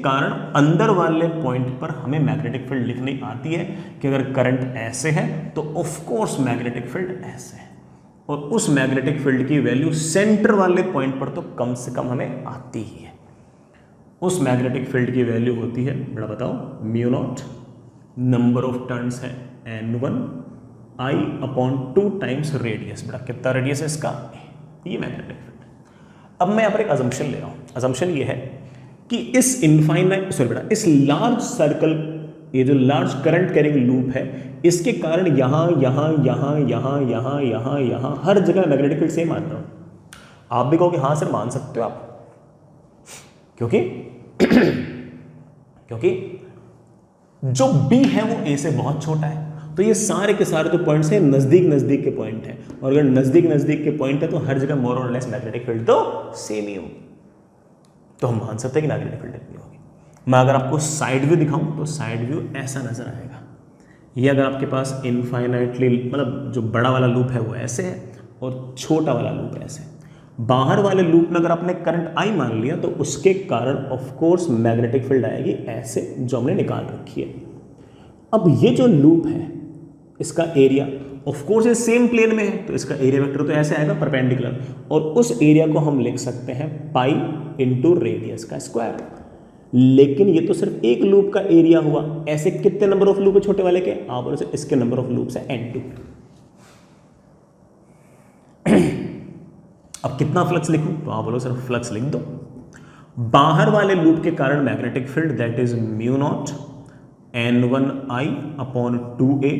कारण अंदर वाले पॉइंट पर हमें मैग्नेटिक फील्ड लिखनी आती है कि अगर करंट ऐसे है तो ऑफ कोर्स मैग्नेटिक फील्ड ऐसे है, और उस मैग्नेटिक फील्ड की वैल्यू सेंटर वाले पॉइंट पर तो कम से कम हमें आती ही है। उस मैग्नेटिक फील्ड की वैल्यू होती है, बड़ा बताओ, mu naught, number of turns है n1 I upon 2 times radius. बड़ा कितना रेडियस है इसका, ये मैग्नेटिक फील्ड। अब मैं यहाँ पर एक अजम्पशन ले रहा हूँ। अजम्पशन ये है कि इस इनफाइनाइट, सॉरी बेटा, इस लार्ज सर्कल, ये जो लार्ज करंट कैरिंग लूप है, इसके कारण यहाँ यहाँ यहाँ यहाँ यहाँ यहाँ यहाँ हर जगह मैग्नेटिक फील्ड सेम मान रहा हूँ। आप भी कहोगे हाँ सर मान सकते हो आप, क्योंकि क्योंकि जो B है वो A से बहुत छोटा है, तो ये सारे के सारे जो पॉइंट्स हैं नजदीक नजदीक के पॉइंट हैं, और अगर नजदीक नजदीक के पॉइंट है तो हर जगह मोर और लेस मैग्नेटिक फील्ड तो सेम ही होगी, तो हम मान सकते हैं कि मैग्नेटिक फील्ड इतनी होगी। मैं अगर आपको साइड व्यू दिखाऊं तो साइड व्यू ऐसा नजर आएगा। ये अगर आपके पास इनफाइनाइटली, मतलब जो बड़ा वाला लूप है वो ऐसे है और छोटा वाला लूप ऐसे। बाहर वाले लूप में अगर आपने करंट I मान लिया तो उसके कारण ऑफ कोर्स मैग्नेटिक फील्ड आएगी ऐसे, जो हमने निकाल रखी है। अब ये जो लूप है इसका एरिया ऑफ कोर्स ये सेम प्लेन में है, तो इसका एरिया वेक्टर तो ऐसे आएगा परपेंडिकुलर, और उस एरिया को हम लिख सकते हैं पाई इंटू रेडियस का स्क्वायर। लेकिन ये तो सिर्फ एक लूप का एरिया हुआ, ऐसे कितने नंबर ऑफ लूप है छोटे वाले के, आप बोलो इसके नंबर ऑफ लूप्स है n2। अब कितना फ्लक्स लिखूं, तो आप बोलो सिर्फ फ्लक्स लिख दो। बाहर वाले लूप के कारण magnetic field that is mu naught n1 I upon 2a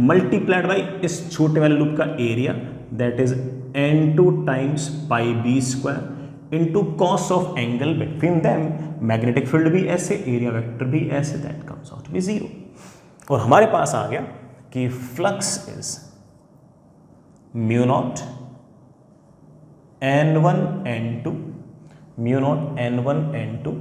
multiplied by इस छोटे वाले लूप का area that is n2 times pi B square into cos of angle between them. Magnetic field भी ऐसे, एरिया वेक्टर भी ऐसे, that comes out B 0। और हमारे पास आ गया कि flux is mu naught n1 n2, mu naught n1 n2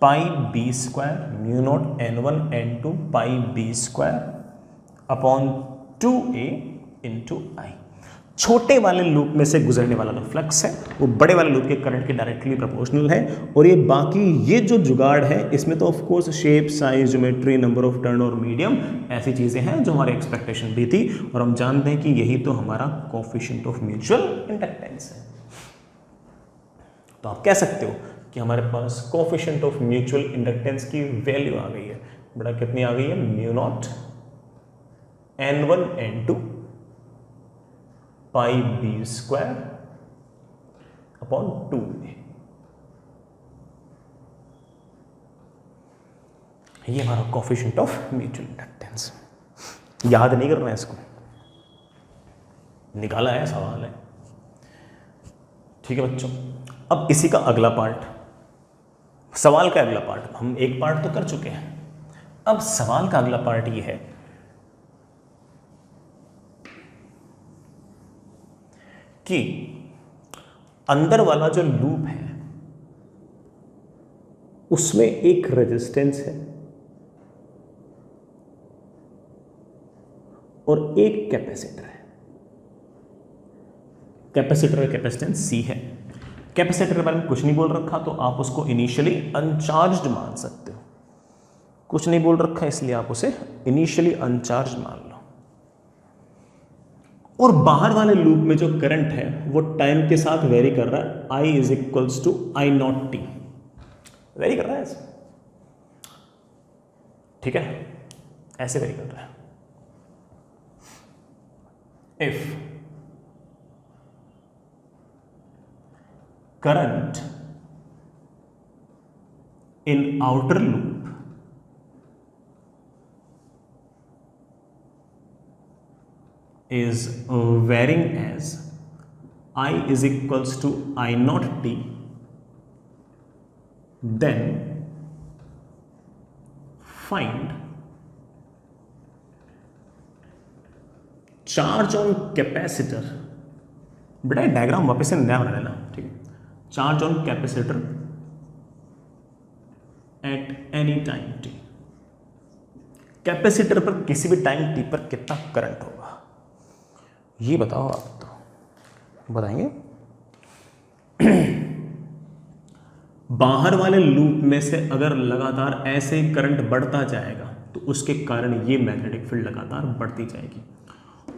pi B square, mu naught n1 n2 pi B square upon 2a into I. छोटे वाले लूप में से गुजरने वाला जो फ्लक्स है वो बड़े वाले लूप के करंट के डायरेक्टली प्रोपोर्शनल है। और ये बाकी ये जो जुगाड़ है इसमें तो of course shape, size, geometry, number of turn और मीडियम ऐसी चीजें हैं जो हमारी एक्सपेक्टेशन भी थी, और हम जानते हैं कि यही तो हमारा कोएफिशिएंट ऑफ म्यूचुअल इंडक्टेंस है। तो आप कह सकते हो कि हमारे पास कोएफिशिएंट ऑफ म्यूचुअल इंडक्टेंस की वैल्यू आ गई है। बड़ा कितनी आ गई है, mu naught n1 n2 pi B square upon 2a। ये हमारा कोएफिशिएंट ऑफ म्यूचुअल इंडक्टेंस। याद नहीं करना है इसको, निकाला है, सवाल है। ठीक है बच्चों, अब इसी का अगला पार्ट, सवाल का अगला पार्ट, हम एक पार्ट तो कर चुके हैं, अब सवाल का अगला पार्ट ये है कि अंदर वाला जो लूप है उसमें एक रेजिस्टेंस है और एक कैपेसिटर है। कैपेसिटर का कैपेसिटेंस C है। कैपेसिटर के बारे में कुछ नहीं बोल रखा तो आप उसको इनिशियली अनचार्ज्ड मान सकते हो। कुछ नहीं बोल रखा इसलिए आप उसे इनिशियली अनचार्ज्ड मान लो। और बाहर वाले लूप में जो करंट है वो टाइम के साथ वेरी कर रहा है, I is equals to I naught T, vary कर रहा है ऐसे, ठीक है, ऐसे वेरी कर रहा है। If current in outer loop is varying as I is equals to I naught t, then find charge on capacitor। बेटा डायग्राम वापस से नया बना लेना, ठीक है। Charge on capacitor eight any time T, capacitor पर किसी भी टाइम टी पर कितना करंट होगा ये बताओ। आप तो बताएंगे। बाहर वाले लूप में से अगर लगातार ऐसे करंट बढ़ता जाएगा तो उसके कारण ये मैग्नेटिक फील्ड लगातार बढ़ती जाएगी।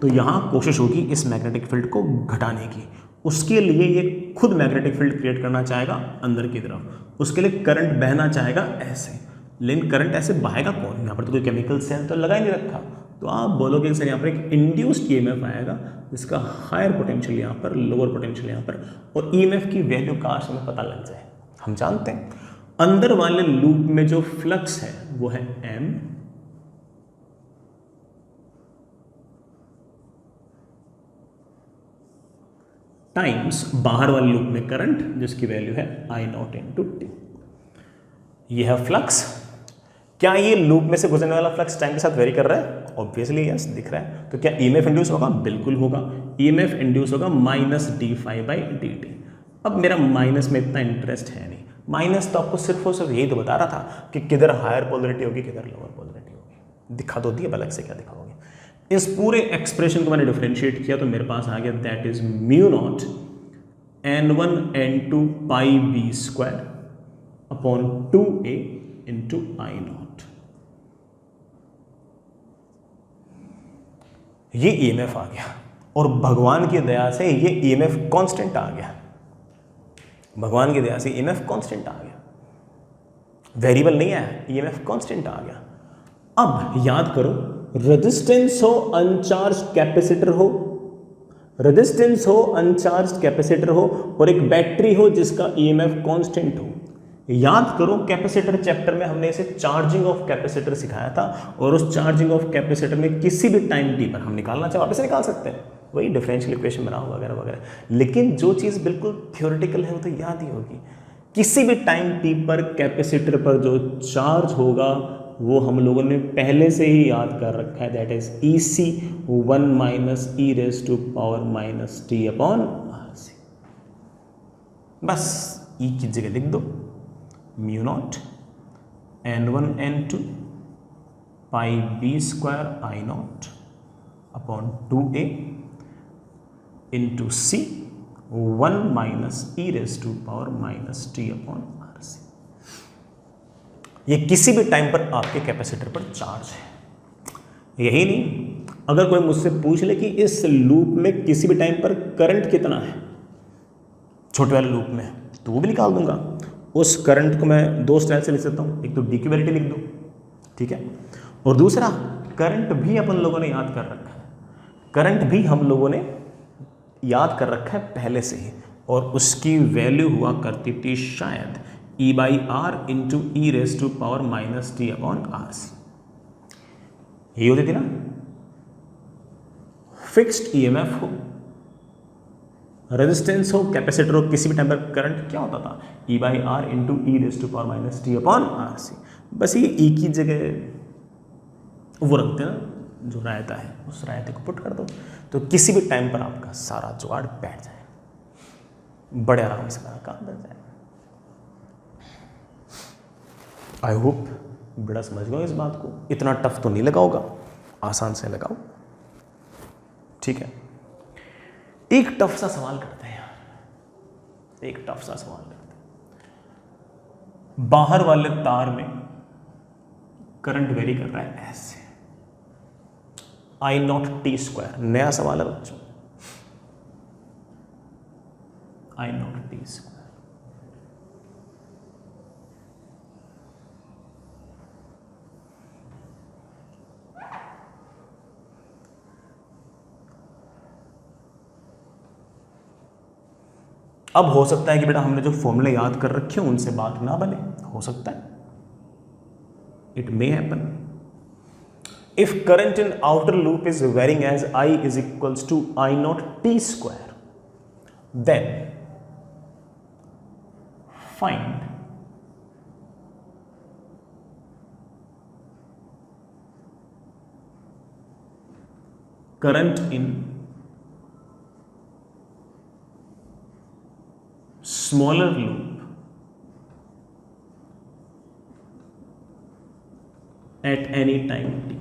तो यहाँ कोशिश होगी इस मैग्नेटिक फील्ड को घटाने की। उसके लिए ये खुद मैग्नेटिक फील्ड क्रिएट करना चाहेगा अंदर की तरफ, उसके लिए करंट बहना चाहेगा ऐसे, लेकिन करंट ऐसे बहेगा कौन? यहाँ पर तो कोई केमिकल सेल तो लगा ही नहीं रखा। तो आप बोलोगे सर यहाँ पर एक इंड्यूस्ड ईएमएफ आएगा जिसका हायर पोटेंशियल यहाँ पर, लोअर पोटेंशियल यहाँ पर, और ईएमएफ की वैल्यू काश हमें पता लग जाए। हम जानते हैं अंदर वाले लूप में जो फ्लक्स है वो है m टाइम्स बाहर वाले लूप में करंट जिसकी वैल्यू है I0 इंटू टी। ये है फ्लक्स। क्या ये लूप में से गुजरने वाला फ्लक्स टाइम के साथ वेरी कर रहा है? ऑब्वियसली यस, दिख रहा है। तो क्या ईएमएफ इंड्यूस होगा? बिल्कुल होगा। ईएमएफ इंड्यूस होगा माइनस d∅dt। अब मेरा माइनस में इतना इंटरेस्ट है नहीं, माइनस तो आपको सिर्फ और सिर्फ यही तो बता रहा था कि किधर हायर पोलरिटी होगी किधर लोअर पोलरिटी होगी। दिखा तो दिया, अलग से क्या दिखाओगे। इस पूरे एक्सप्रेशन को मैंने डिफरेंशिएट किया तो मेरे पास आ गया that is mu naught n1 n2 pi B square upon 2a into I0। ये ईएमएफ आ गया और भगवान की दया से ये ईएमएफ कांस्टेंट आ गया। भगवान की दया से ईएमएफ कांस्टेंट आ गया, वेरिएबल नहीं आया, ईएमएफ कांस्टेंट आ गया। अब याद करो, रेजिस्टेंस हो, अनचार्ज कैपेसिटर हो, रेजिस्टेंस हो, अनचार्ज कैपेसिटर हो और एक बैटरी हो जिसका ईएमएफ कांस्टेंट हो। याद करो कैपेसिटर चैप्टर में हमने इसे चार्जिंग ऑफ कैपेसिटर सिखाया था और उस चार्जिंग ऑफ कैपेसिटर में किसी भी टाइम टी पर हम निकालना चाहे वापस निकाल सकते हैं, वही डिफरेंशियल इक्वेशन बनाओ वगैरह वगैरह। लेकिन जो चीज़ बिल्कुल थ्योरेटिकल है वो तो याद ही होगी। किसी भी टाइम टी पर कैपेसिटर पर जो चार्ज होगा वो हम लोगों ने पहले से ही याद कर रखा है, that is EC1 minus e raise to power minus T upon RC। बस ई की जगह लिख दो mu naught n1 n2 pi B square I0 upon 2a into C1 minus e raise to power minus T upon RC। ये किसी भी time पर आपके कैपेसिटर पर चार्ज है। यही नहीं, अगर कोई मुझसे पूछ ले कि इस लूप में किसी भी टाइम पर करंट कितना है छोटे वाले लूप में, तो वो भी निकाल दूंगा। उस करंट को मैं दो स्टाइल से लिख सकता हूँ, एक तो डी की वैल्यू लिख दो, ठीक है, और दूसरा करंट भी अपन लोगों ने याद कर रखा है, करंट भी हम लोगों ने याद कर रखा है पहले से ही, और उसकी वैल्यू हुआ करती थी शायद E/R into E raise to power minus T upon RC। यही होती थी ना। फिक्स्ड ईएमएफ हो, रेजिस्टेंस हो, कैपेसिटर हो, किसी भी टाइम पर करंट क्या होता था E/R into E raise to power minus T upon RC। बस ये ई की जगह वो रखते ना जो रायता है, उस रायते को पुट कर दो तो किसी भी टाइम पर आपका सारा जुगाड़ बैठ जाए, बड़े आराम से काम बन जाए। आई होप बड़ा समझ गए इस बात को। इतना टफ तो नहीं लगाओगा, आसान से लगाओ, ठीक है। एक टफ सा सवाल करते हैं यार, एक टफ सा सवाल करते हैं। बाहर वाले तार में करंट वेरी कर रहा है ऐसे, I0 t स्क्वायर, नया सवाल है बच्चों, I0 t स्क्वायर। अब हो सकता है कि बेटा हमने जो फॉर्मूले याद कर रखे हैं उनसे बात ना बने, हो सकता है, it may happen. If current in outer loop is varying as I is equals to I0 t square, then find current in smaller loop at any time t।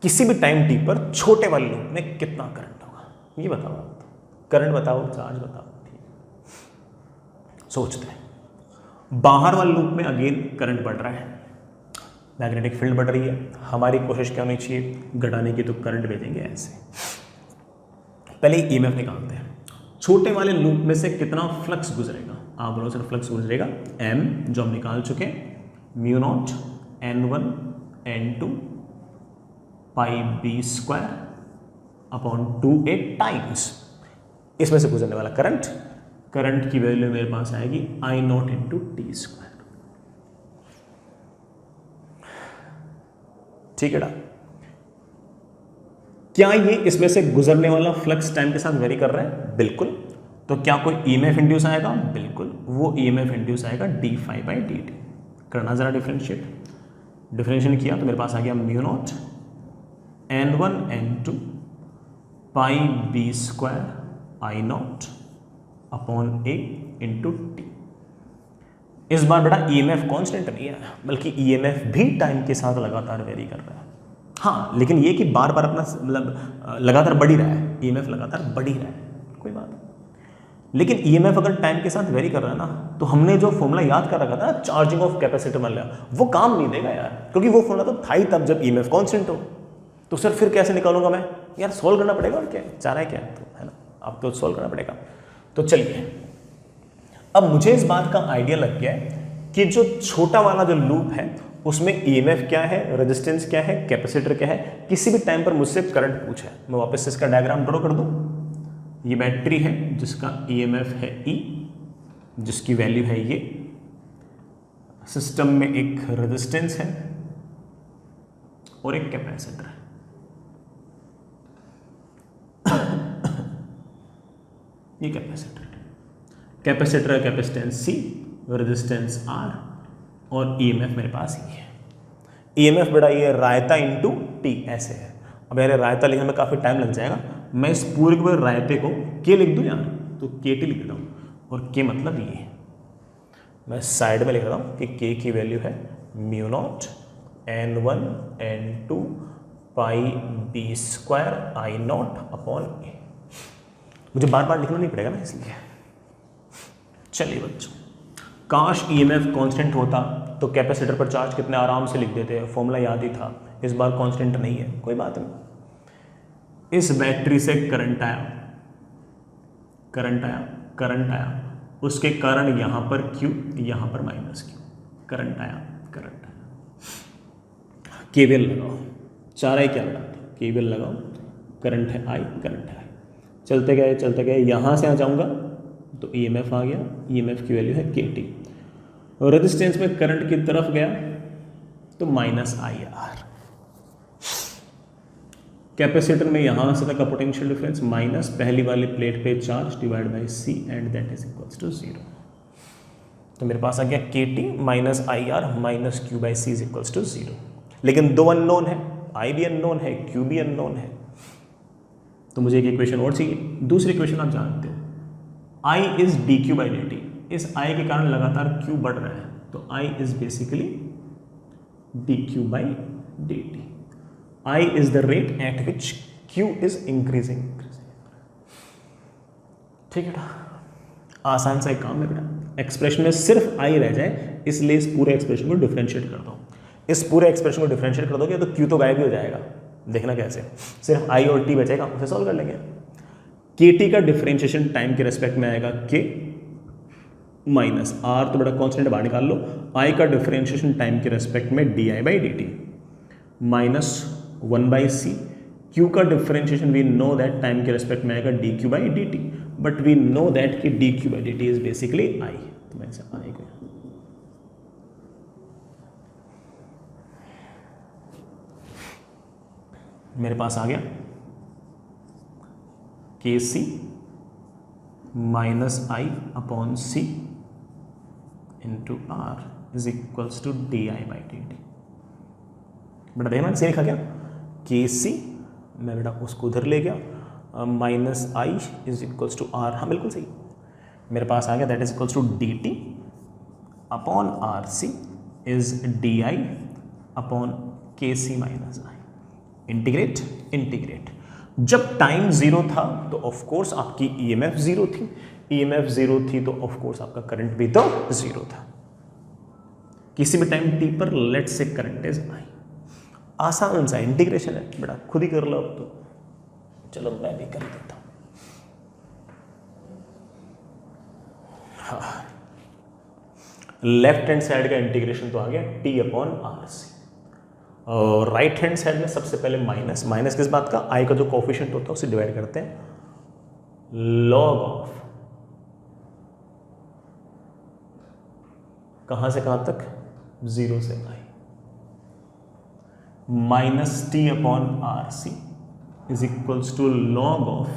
किसी भी टाइम t पर छोटे वाले लूप में कितना current होगा, ये बताओ आप। करंट बताओ, चार्ज बताओ, ठीक। सोचते हैं, बाहर वाले लूप में अगेन करंट बढ़ रहा है, मैग्नेटिक फील्ड बढ़ रही है, हमारी कोशिश क्या होनी चाहिए, घटाने की, तो करंट भेजेंगे ऐसे। पहले ईएमएफ निकालते हैं। छोटे वाले लूप में से कितना फ्लक्स गुजरेगा, आप बोलो सर फ्लक्स गुजरेगा m, जो हम निकाल चुके, mu naught n1 n2 pi B square upon 2a times इसमें से गुजरने वाला करंट, करंट की वैल्यू मेरे पास आएगी I not into T square. ठीक है ना। क्या ये इसमें से गुजरने वाला फ्लक्स टाइम के साथ वेरी कर रहा है, बिल्कुल। तो क्या कोई ईएमएफ इंड्यूस आएगा, बिल्कुल, वो ईएमएफ इंड्यूस आएगा D phi by D T. करना जरा डिफरेंशिएट किया तो मेरे पास आ गया mu naught n1 n2 pi B square I naught upon A into T. इस बार बेटा ईएमएफ कांस्टेंट नहीं है, बल्कि ईएमएफ भी टाइम के साथ लगातार वेरी कर रहा है। हाँ, लेकिन ये कि बार बार अपना मतलब लगातार बढ़ ही रहा है, ईएमएफ लगातार बढ़ ही रहा है, कोई बात नहीं। लेकिन ईएमएफ अगर टाइम के साथ वेरी कर रहा है ना, तो हमने जो फॉर्मूला याद कर रखा था ना, चार्जिंग ऑफ कैपेसिटर मान लिया, वो काम नहीं देगा यार, क्योंकि वो फॉर्मूला तो था ही तब जब ईएमएफ कांस्टेंट हो। तो सर फिर कैसे निकालूंगा मैं, यार सोल्व करना पड़ेगा, और क्या चाह रहा है क्या, तो है ना, अब तो सोल्व करना पड़ेगा। तो चलिए, अब मुझे इस बात का आइडिया लग गया है कि जो छोटा वाला जो लूप है उसमें ईएमएफ क्या है, रेजिस्टेंस क्या है, कैपेसिटर क्या है। किसी भी टाइम पर मुझसे करंट पूछे, मैं वापस से इसका डायग्राम ड्रॉ कर दूं। ये बैटरी है जिसका ईएमएफ है ई, जिसकी वैल्यू है ये। सिस्टम में एक रेजिस्टेंस है और एक कैपेसिटर है। ये कैपेसिटर है, capacitor capacitance C, resistance R, और ईएमएफ मेरे पास ये है। ईएमएफ बेटा ये रायता इंटू टी ऐसे है। अब यार रायता लिखने में काफ़ी टाइम लग जाएगा, मैं इस पूरे के पूरे रायते को के लिख दूँ यार, तो के टी लिख देता हूँ, और के मतलब ये मैं साइड में लिख रहा हूँ कि के की वैल्यू है mu naught n1 n2 pi B square I naught upon a. मुझे बार बार लिखना नहीं पड़ेगा ना, इसलिए। चलिए बच्चों, काश ईएमएफ कांस्टेंट होता तो कैपेसिटर पर चार्ज कितने आराम से लिख देते हैं, फॉर्मूला याद ही था। इस बार कांस्टेंट नहीं है, कोई बात नहीं। इस बैटरी से करंट आया, उसके कारण यहां पर Q, यहां पर माइनस Q, करंट आया। केवीएल लगाओ, चार आई क्या लगा, केवीएल लगाओ, करंट है I, करंट है I, चलते गए, यहां से आ जाऊंगा तो ईएमएफ आ गया, ईएमएफ की वैल्यू है KT, और रेजिस्टेंस में करंट की तरफ गया तो माइनस IR। कैपेसिटर में यहां से तक का पोटेंशियल डिफरेंस माइनस पहली वाली प्लेट पे charge divide by C and that is equals to 0। तो मेरे पास आ गया KT माइनस IR माइनस Q by C is equals to 0। लेकिन दो अननोन है, I भी अननोन है, Q भी अननोन है, तो मुझे एक इक्वेशन और चाहिए। दूसरी इक्वेशन आप जानते हो, I is dQ by dt। इस I के कारण लगातार Q बढ़ रहा है, तो I is basically dQ by dt। I is the rate at which Q is increasing। ठीक है ना, आसान सा एक काम है बेटा। एक्सप्रेशन में सिर्फ I रह जाए, इसलिए इस पूरे एक्सप्रेशन को डिफरेंशिएट कर दो। इस पूरे एक्सप्रेशन को डिफरेंशिएट कर दोगे तो Q तो गायब ही हो जाएगा। देखना कैसे, सिर्फ I और T बचेगा, उसे सॉल्व कर लेंगे। KT का डिफरेंशिएशन टाइम के रेस्पेक्ट में आएगा K माइनस R, तो बेटा कॉन्स्टेंट बाहर निकाल लो। I का डिफरेंशिएशन टाइम के रेस्पेक्ट में DI by dt minus 1 by C। Q का differentiation we know that time के रेस्पेक्ट में आएगा dQ by dt, but we know that कि dQ by dt is basically I, तो मैं इसे I को मेरे पास आ गया KC minus I upon C into R is equals to DI by dt। बेटा देखना सही लिखा क्या, KC मैं बेटा उसको उधर ले गया, minus I is equals to R, हाँ बिल्कुल सही। मेरे पास आ गया that is equals to DT upon RC is DI upon KC minus I। Integrate. जब टाइम जीरो था तो ऑफ कोर्स आपकी ईएमएफ जीरो थी, ईएमएफ जीरो थी तो ऑफ कोर्स आपका करंट भी तो जीरो था। किसी भी टाइम t पर लेट से करंट इज I। आसान सा इंटीग्रेशन है बेटा, खुद ही कर लो अब तो। चलो मैं भी कर देता हूं। हाँ, लेफ्ट हैंड साइड का इंटीग्रेशन तो आ गया t/RC, और राइट हैंड साइड में सबसे पहले माइनस। माइनस किस बात का? I का जो कोफिशिएंट होता है उसे डिवाइड करते हैं log ऑफ, कहां से कहां तक? 0 से I, minus t/RC is equals to log of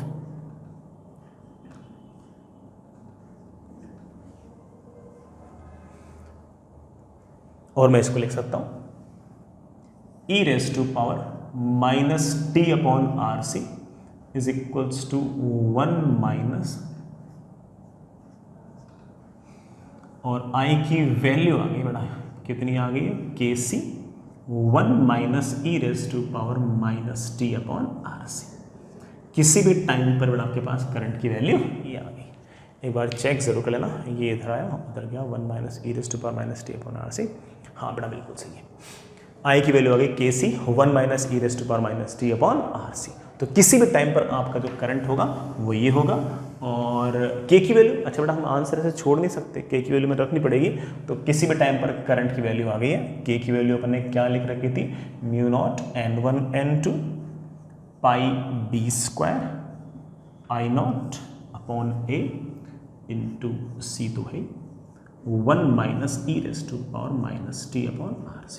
और मैं इसको लिख सकता हूं e raise to power minus t/RC is equals to 1 minus, और I की वैल्यू आ गई बड़ा, कितनी आ गई है? KC 1 minus e raise to power minus t/RC। किसी भी टाइम पर बड़ा आपके पास करंट की वैल्यू ये आ गई। एक बार चेक जरूर कर लेना, ये इधर आया उधर गया, 1 minus e raise to power minus t/RC। हाँ बेटा बिल्कुल सही है। I की वैल्यू आ गई KC 1 minus e raise to power minus t/RC। तो किसी भी टाइम पर आपका जो करंट होगा वो ये होगा। और K की वैल्यू, अच्छा बेटा हम आंसर से छोड़ नहीं सकते, K की वैल्यू में रखनी पड़ेगी। तो किसी भी टाइम पर करंट की वैल्यू आ गई है। K की वैल्यू अपन ने क्या लिख रखी थी? μ0 n1 n2 pi b square I0 upon a into c तो है 1 minus e raise to power minus t/RC।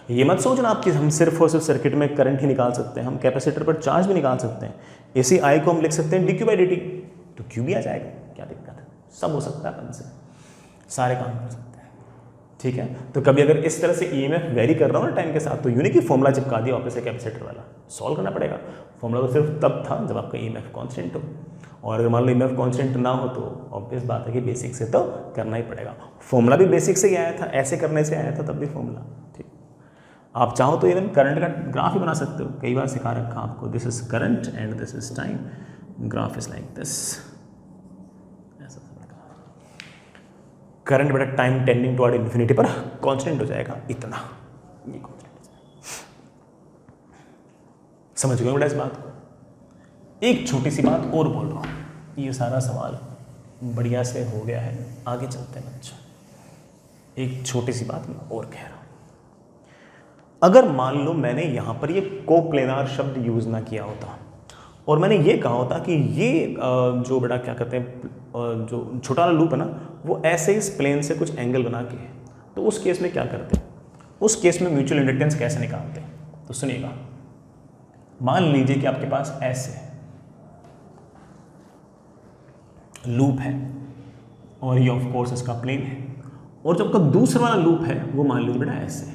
ये मत सोचना आप कि हम सिर्फ और सिर्फ सर्किट में करंट ही निकाल सकते हैं, हम कैपेसिटर पर चार्ज भी निकाल सकते हैं। इसी I को हम लिख सकते हैं dq/dt, तो Q भी आ जाएगा, क्या दिक्कत है? सब हो सकता है अपन से, सारे काम कर सकते हैं। ठीक है, तो कभी अगर इस तरह से EMF वेरी कर रहा हूँ ना टाइम के साथ, तो यूँ कि फॉर्मूला चिपका दिया वापस से कैपेसिटर वाला, सॉल्व करना पड़ेगा। फॉर्मूला तो सिर्फ तब था जब आपका EMF कांस्टेंट हो, और अगर मान लो EMF कांस्टेंट ना हो तो ऑब्वियस बात है कि बेसिक से तो करना ही पड़ेगा। फॉर्मूला भी बेसिक से ही आया था, ऐसे करने से आया था तब भी फॉर्मूला। ठीक, आप चाहो तो इवन करंट का ग्राफ ही बना सकते हो, कई बार सिखा रखा आपको। This is current and this is time, graph is like this. ऐसा करंट बेटा टाइम टेंडिंग टुवर्ड इन्फिनिटी पर कांस्टेंट हो जाएगा इतना, ये कांस्टेंट। समझ गए बेटा इस बात को? एक छोटी सी बात और बोल रहा हूँ, ये सारा सवाल बढ़िया से हो गया है, आगे चलते हैं बच्चों। एक छोटी सी बात मैं और कह रहा हूँ, अगर मान लो मैंने यहाँ पर ये कोप्लेनार शब्द यूज़ ना किया होता और मैंने ये कहा होता कि ये जो बेटा क्या कहते हैं जो छोटा वाला लूप है ना, वो ऐसे इस प्लेन से कुछ एंगल बना के है, तो उस केस में क्या करते? उस केस में म्यूचुअल इंडक्टेंस कैसे निकालते? तो सुनिएगा, मान लीजिए कि आपके पास ऐसे लूप है और ये ऑफ कोर्स इसका प्लेन है, और जब का दूसरा वाला लूप है वो मान लीजिए बेटा ऐसे,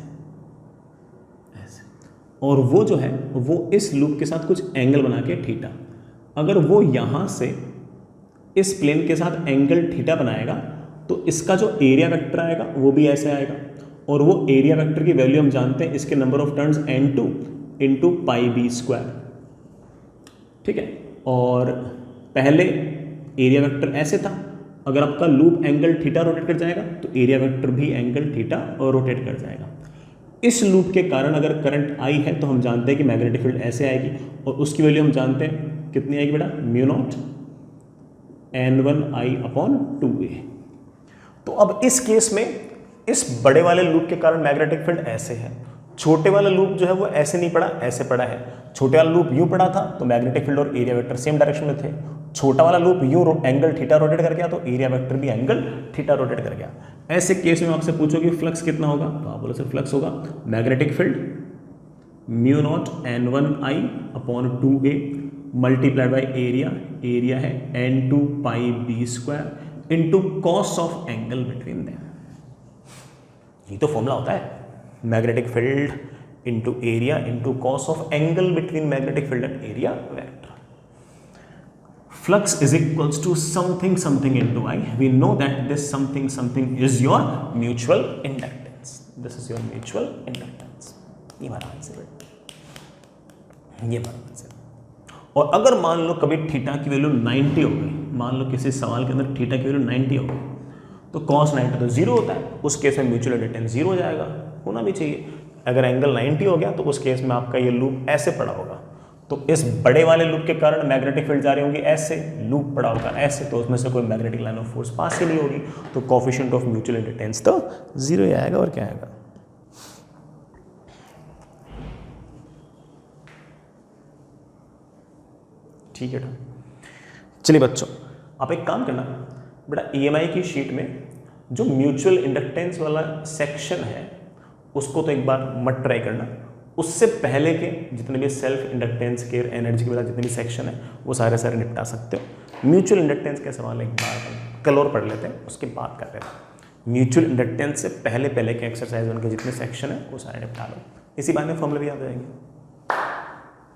और वो जो है वो इस लूप के साथ कुछ एंगल बना के थीटा, अगर वो यहाँ से इस प्लेन के साथ एंगल थीटा बनाएगा तो इसका जो एरिया वेक्टर आएगा वो भी ऐसे आएगा, और वो एरिया वेक्टर की वैल्यू हम जानते हैं, इसके number of turns n2 into pi B square. ठीक है, और पहले एरिया वेक्टर ऐसे था, अगर आपका लूप एंगल थीटा रोटेट कर जाएगा तो एरिया वेक्टर भी एंगल थीटा और रोटेट कर जाएगा। इस लूप के कारण अगर करंट I है तो हम जानते हैं कि मैग्नेटिक फील्ड ऐसे आएगी, और उसकी वैल्यू हम जानते हैं कितनी आएगी बेटा? μ0 n1I/2a। तो अब इस केस में इस बड़े वाले लूप के कारण मैग्नेटिक फील्ड ऐसे है, छोटे वाला लूप जो है वो ऐसे नहीं पड़ा, ऐसे पड़ा है। छोटे वाला लूप यूं पड़ा था तो मैग्नेटिक फील्ड और एरिया वेक्टर सेम डायरेक्शन में थे, छोटा वाला लूप यूं एंगल थीटा रोटेट कर गया तो एरिया वेक्टर भी एंगल थीटा रोटेट कर गया। ऐसे केस में आपसे पूछो कि फ्लक्स कितना होगा, तो आप बोलो सर फ्लक्स होगा magnetic field μ0 n1I/2a multiplied by area, area है n2 pi B square into cos of angle between them. ये तो फॉर्मूला होता है, magnetic field into area into cos of angle between magnetic field and area vector. Flux is equals to something something into I. We know that this something something is your mutual inductance. This is your mutual inductance. ये हमारा answer है, ये हमारा answer. और अगर मान लो कभी theta की वैल्यू 90 हो गई, मान लो किसी सवाल के अंदर थीटा की वैल्यू 90 हो गई, तो cos 90 तो 0 होता है, उस केस में म्यूचुअल इंडक्टेंस 0 हो जाएगा, होना भी चाहिए। अगर एंगल 90 हो गया तो उस केस में आपका ये लूप ऐसे पड़ा होगा, तो इस बड़े वाले लूप के कारण मैग्नेटिक फील्ड जा रही होंगी ऐसे, लूप पड़ा होगा ऐसे, तो उसमें से कोई magnetic line of force pass ही नहीं होगी, तो कोफिशिएंट ऑफ म्यूचुअल इंडक्टेंस तो 0 ही आएगा, और क्या आएगा। ठीक है, चलिए बच्चों, आप एक काम करना बेटा, EMI की शीट में जो म्यूचुअल इंडक्टेंस वाला सेक्शन है उसको तो एक बार मत ट्राई करना, उससे पहले के जितने भी सेल्फ इंडक्टेंस के एनर्जी के बाद जितने भी सेक्शन है वो सारे निपटा सकते हो। म्यूचुअल इंडक्टेंस के सवाल एक बार कल और पढ़ लेते हैं, उसके बाद कर लेते हैं। म्यूचुअल इंडक्टेंस से पहले के एक्सरसाइज उनके जितने सेक्शन है वो सारे निपटा लो, इसी बहाने फॉर्मूला भी याद हो जाएंगे।